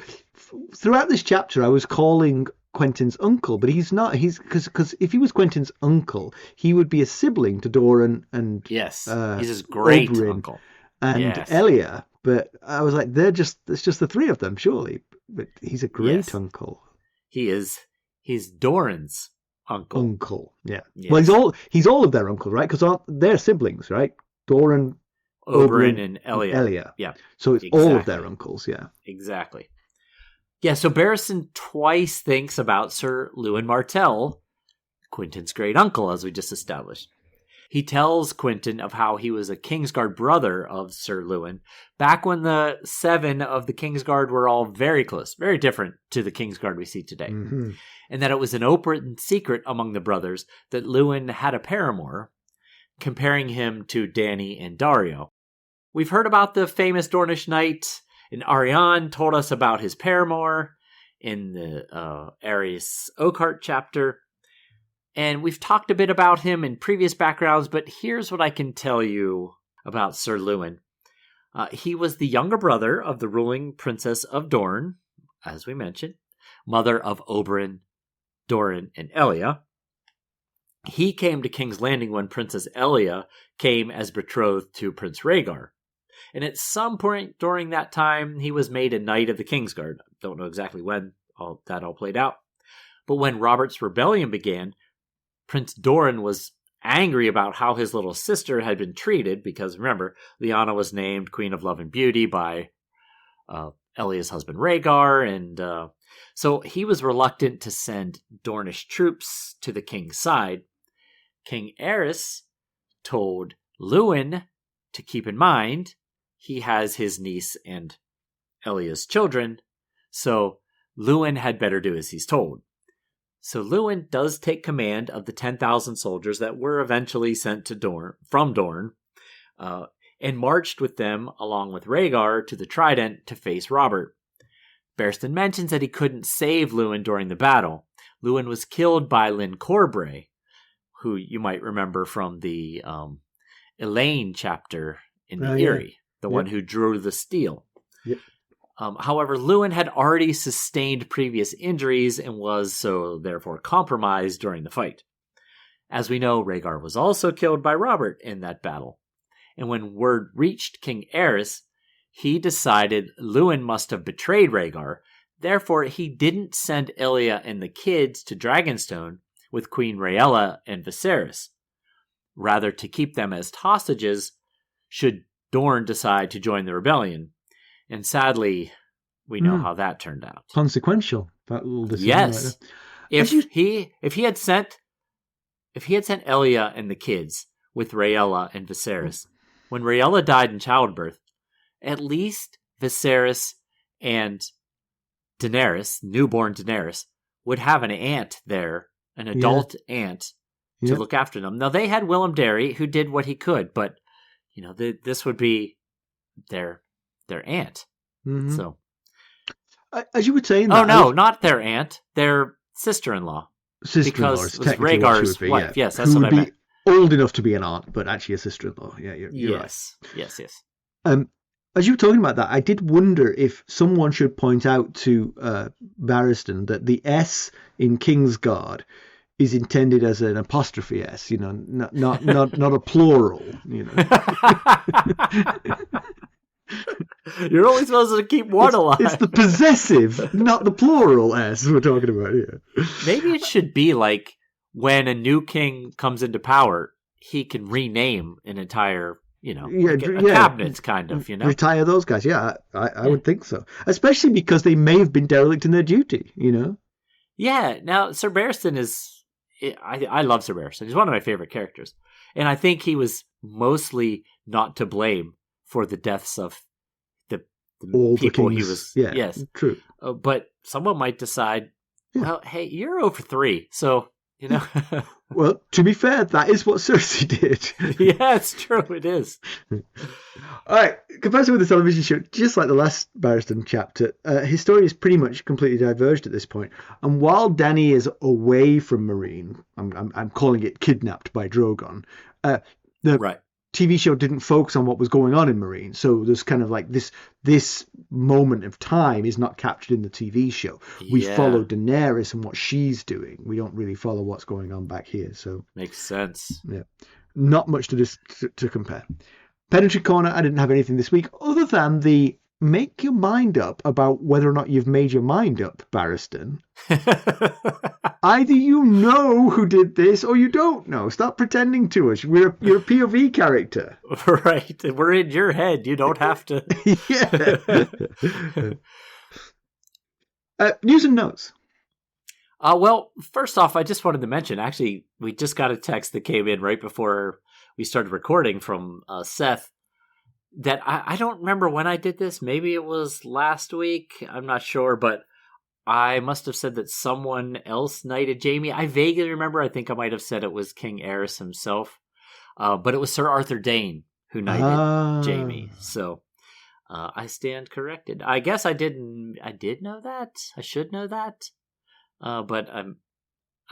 throughout this chapter I was calling Quentyn's uncle, but he's not. He's because if he was Quentyn's uncle, he would be a sibling to Doran and he's his great Oberyn uncle and Elia. But I was like, it's just the three of them, surely. But he's a great uncle. He's Doran's uncle. Uncle, yeah. Yes. Well, he's all of their uncles, right? Because they're siblings, right? Doran, Oberyn, and Elia. Yeah. So it's all of their uncles, yeah. Exactly. Yeah, so Barristan twice thinks about Sir Quentyn Martell, Quentyn's great uncle, as we just established. He tells Quentyn of how he was a Kingsguard brother of Sir Lewin, back when the 7 of the Kingsguard were all very close, very different to the Kingsguard we see today. Mm-hmm. And that it was an open secret among the brothers that Lewin had a paramour, comparing him to Dany and Daario. We've heard about the famous Dornish knight, and Arianne told us about his paramour in the Ares Oakheart chapter. And we've talked a bit about him in previous backgrounds, but here's what I can tell you about Sir Lewin. He was the younger brother of the ruling Princess of Dorne, as we mentioned, mother of Oberyn, Doran, and Elia. He came to King's Landing when Princess Elia came as betrothed to Prince Rhaegar. And at some point during that time, he was made a Knight of the Kingsguard. Don't know exactly when that all played out. But when Robert's Rebellion began, Prince Doran was angry about how his little sister had been treated, because remember, Lyanna was named Queen of Love and Beauty by Elia's husband Rhaegar, and so he was reluctant to send Dornish troops to the king's side. King Aerys told Lewin to keep in mind he has his niece and Elia's children, so Lewin had better do as he's told. So Lewin does take command of the 10,000 soldiers that were eventually sent to from Dorne, and marched with them along with Rhaegar to the Trident to face Robert. Barristan mentions that he couldn't save Luwin during the battle. Luwin was killed by Lyn Corbray, who you might remember from the Elaine chapter in the Eyrie, the one who drew the steel. Yep. However, Luwin had already sustained previous injuries and was so therefore compromised during the fight. As we know, Rhaegar was also killed by Robert in that battle. And when word reached King Aerys, he decided Luwin must have betrayed Rhaegar. Therefore, he didn't send Elia and the kids to Dragonstone with Queen Rhaella and Viserys. Rather, to keep them as hostages should Dorne decide to join the rebellion. And sadly, we know how that turned out. Consequential, that little decision. Yes. Right there. If he had sent Elia and the kids with Rhaella and Viserys, when Rhaella died in childbirth, at least Viserys and Daenerys, newborn Daenerys, would have an aunt there, an adult aunt, to look after them. Now, they had Willem Darry, who did what he could, but, this would be their aunt. Mm-hmm. So, as you were saying, not their aunt, their sister-in-law. Sister-in-law because is it was technically Rhaegar's what wife. Yes, that's who what I would meant. be old enough to be an aunt, but actually a sister-in-law. Yeah, you're right. Yes. As you were talking about that, I did wonder if someone should point out to Barristan that the S in Kingsguard is intended as an apostrophe S, not a plural, You're only supposed to keep one alive. It's the possessive, not the plural S we're talking about here. Maybe it should be like when a new king comes into power, he can rename an entire, cabinet kind of, Retire those guys. Yeah, I would think so. Especially because they may have been derelict in their duty, Yeah, now Sir Barristan I love Sir Barristan. He's one of my favorite characters. And I think he was mostly not to blame for the deaths of the people he was. Yeah, yes, true. But someone might decide, well, hey, you're 0 for 3, so Well, to be fair, that is what Cersei did. Yeah, it's true. It is. All right, comparison with the television show, just like the last Barristan chapter, his story is pretty much completely diverged at this point. And while Dany is away from Meereen, I'm calling it kidnapped by Drogon. The TV show didn't focus on what was going on in Meereen, so there's kind of like this moment of time is not captured in the TV show. We follow Daenerys and what she's doing. We don't really follow what's going on back here. So makes sense. Yeah, not much to compare. Pedantry Corner, I didn't have anything this week other than the make your mind up about whether or not you've made your mind up, Barristan. Either you know who did this or you don't know. Stop pretending to us. You're a POV character. Right. We're in your head. You don't have to. News and notes. Well, first off, I just wanted to mention, actually, we just got a text that came in right before we started recording from Seth that I don't remember when I did this. Maybe it was last week. I'm not sure, but I must have said that someone else knighted Jaime. I vaguely remember. I think I might have said it was King Aerys himself. But it was Sir Arthur Dayne who knighted Jaime. So I stand corrected. I guess I did know that. I should know that. But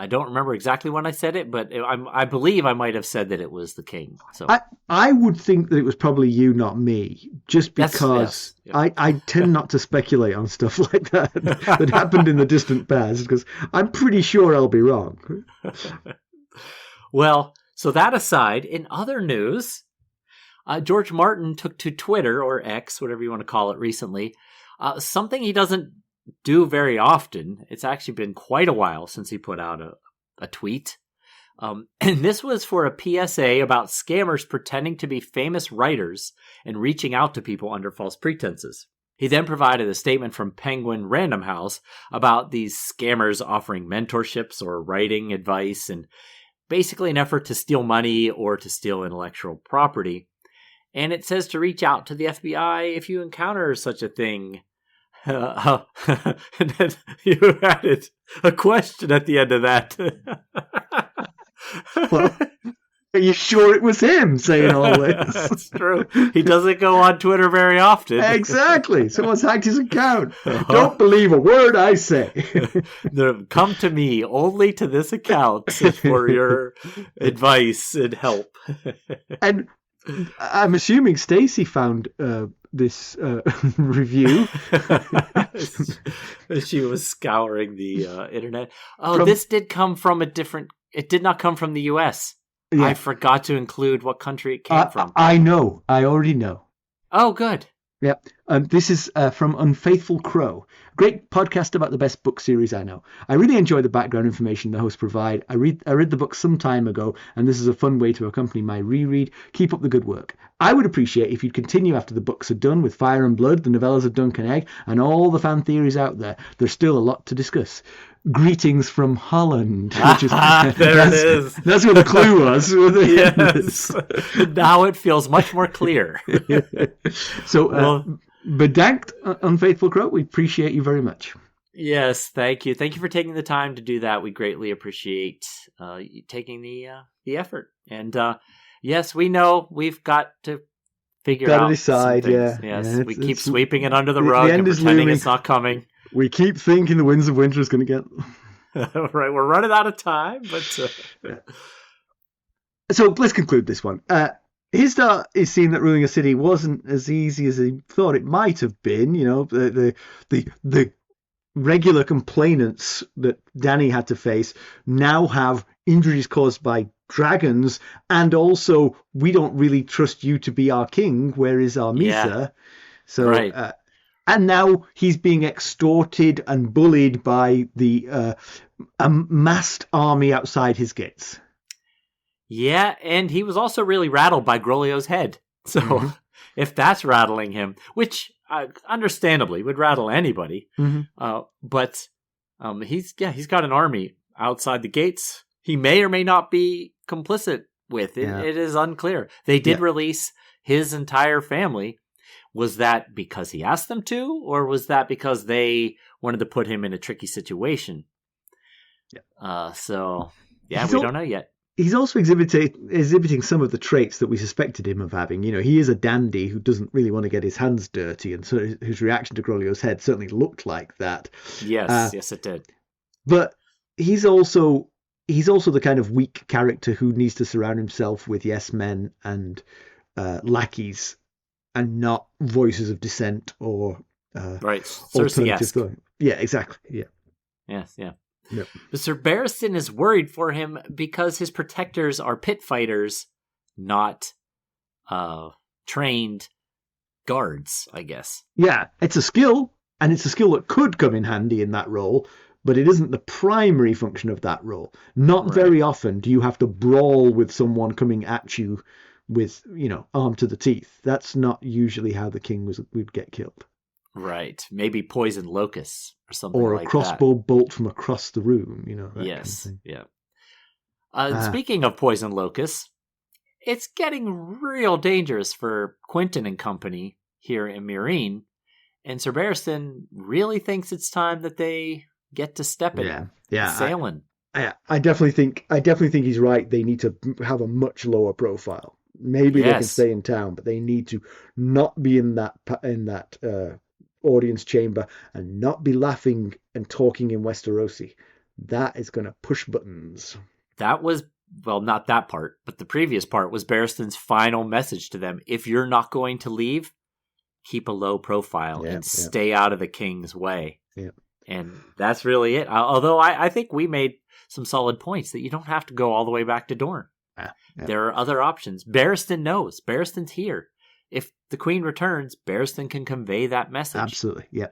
I don't remember exactly when I said it, but I believe I might have said that it was the king. So I would think that it was probably you, not me, just because I tend not to speculate on stuff like that that happened in the distant past, because I'm pretty sure I'll be wrong. Well, so that aside, in other news, George Martin took to Twitter, or X, whatever you want to call it, recently, something he doesn't do very often. It's actually been quite a while since he put out a tweet. And this was for a PSA about scammers pretending to be famous writers and reaching out to people under false pretenses. He then provided a statement from Penguin Random House about these scammers offering mentorships or writing advice, and basically an effort to steal money or to steal intellectual property. And it says to reach out to the FBI if you encounter such a thing. And then you added a question at the end of that. Well, Are you sure it was him saying all this? That's true. He doesn't go on Twitter very often. Exactly. Someone's hacked his account. Don't believe a word I say. Come to me only to this account for your advice and help. And I'm assuming Stacey found this review. She was scouring the internet. This did come from it did not come from the US. Yeah. I forgot to include what country it came from. I know. I already know. Oh, good. Yep. This is from Unfaithful Crow. Great podcast about the best book series I know. I really enjoy the background information the hosts provide. I read the book some time ago, and this is a fun way to accompany my reread. Keep up the good work. I would appreciate if you'd continue after the books are done with Fire and Blood, the novellas of Duncan Egg, and all the fan theories out there. There's still a lot to discuss. Greetings from Holland. Which is, it is. That's what the clue was. Yes. Now it feels much more clear. So, bedankt, Unfaithful Crow. We appreciate you very much. Yes, thank you. Thank you for taking the time to do that. We greatly appreciate you taking the effort. And yes, we know we've got to figure out. Got to decide, yeah. Yes, we keep sweeping it under the rug and pretending it's not coming. We keep thinking the Winds of Winter is going to get... Right, we're running out of time, but... So let's conclude this one. Hizdahr is seen that ruling a city wasn't as easy as he thought it might have been. You know, the regular complainants that Dany had to face now have injuries caused by dragons, and also we don't really trust you to be our king. Where is our Misa? Yeah. So, right. And now he's being extorted and bullied by the amassed army outside his gates. Yeah, and he was also really rattled by Groleo's head. So if that's rattling him, which understandably would rattle anybody, but he's got an army outside the gates. He may or may not be complicit with it. Yeah. It is unclear. They did release his entire family. Was that because he asked them to, or was that because they wanted to put him in a tricky situation? Yeah. We don't know yet. He's also exhibiting some of the traits that we suspected him of having. You know, he is a dandy who doesn't really want to get his hands dirty, and so his reaction to Groleo's head certainly looked like that. Yes, yes, it did. But he's also the kind of weak character who needs to surround himself with yes men and lackeys, and not voices of dissent or alternative thought. Yeah, exactly. Yeah. Yes, yeah. Yep. But Sir Barristan is worried for him because his protectors are pit fighters, not trained guards, I guess. Yeah, it's a skill, and it's a skill that could come in handy in that role, but it isn't the primary function of that role. Not very often do you have to brawl with someone coming at you with, armed to the teeth. That's not usually how the king would get killed. Right. Maybe poison locusts or something like that. Or a crossbow bolt from across the room, that yes, kind of thing. Yeah. Speaking of poison locusts, it's getting real dangerous for Quentyn and company here in Meereen, and Sir Barristan really thinks it's time that they get to stepping, sailing. I definitely think he's right. They need to have a much lower profile. Maybe they can stay in town, but they need to not be in that audience chamber and not be laughing and talking in Westerosi. That is going to push buttons. That was, well, not that part, but the previous part was Barristan's final message to them. If you're not going to leave, keep a low profile and stay out of the king's way. Yeah. And that's really it. Although I think we made some solid points that you don't have to go all the way back to Dorne. There are other options. Barristan knows. Barristan's here. If the Queen returns, Barristan can convey that message. Absolutely, yeah.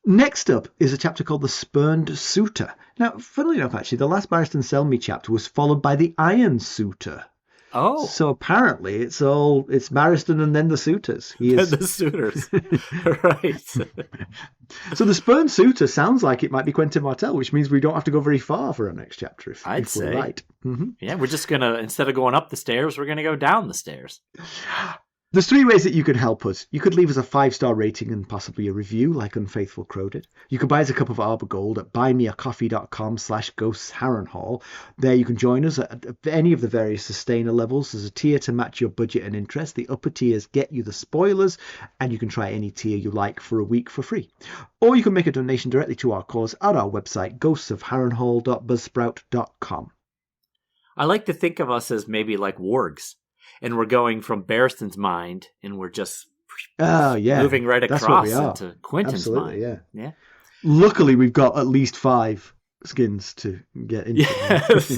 Next up is a chapter called The Spurned Suitor. Now, funnily enough, actually, the last Barristan Selmy chapter was followed by The Iron Suitor. Oh. So apparently it's Barristan and then the suitors. He is the suitors. Right. So The Spurned Suitor sounds like it might be Quentyn Martell, which means we don't have to go very far for our next chapter if say. We're right. Yeah, we're just going to, instead of going up the stairs, we're going to go down the stairs. There's 3 ways that you could help us. You could leave us a 5-star rating and possibly a review, like Unfaithful Crow did. You could buy us a cup of Arbor Gold at buymeacoffee.com/ghostsharrenhal. There you can join us at any of the various sustainer levels. There's a tier to match your budget and interest. The upper tiers get you the spoilers, and you can try any tier you like for a week for free. Or you can make a donation directly to our cause at our website, ghostsofharrenhal.buzzsprout.com. I like to think of us as maybe like wargs. And we're going from Barristan's mind, and we're just moving right across into Quentyn's mind. Yeah. Luckily, we've got at least 5 skins to get into. Yes.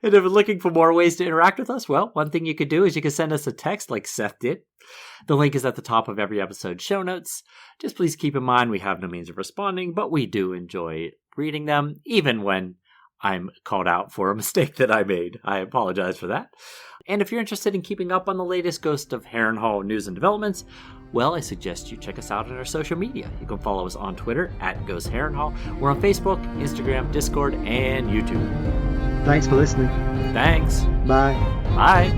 And if you're looking for more ways to interact with us, well, one thing you could do is you can send us a text like Seth did. The link is at the top of every episode show notes. Just please keep in mind we have no means of responding, but we do enjoy reading them, even when I'm called out for a mistake that I made. I apologize for that. And if you're interested in keeping up on the latest Ghost of Harrenhal news and developments, well, I suggest you check us out on our social media. You can follow us on Twitter at Ghost Harrenhal. We're on Facebook, Instagram, Discord, and YouTube. Thanks for listening. Thanks. Bye. Bye.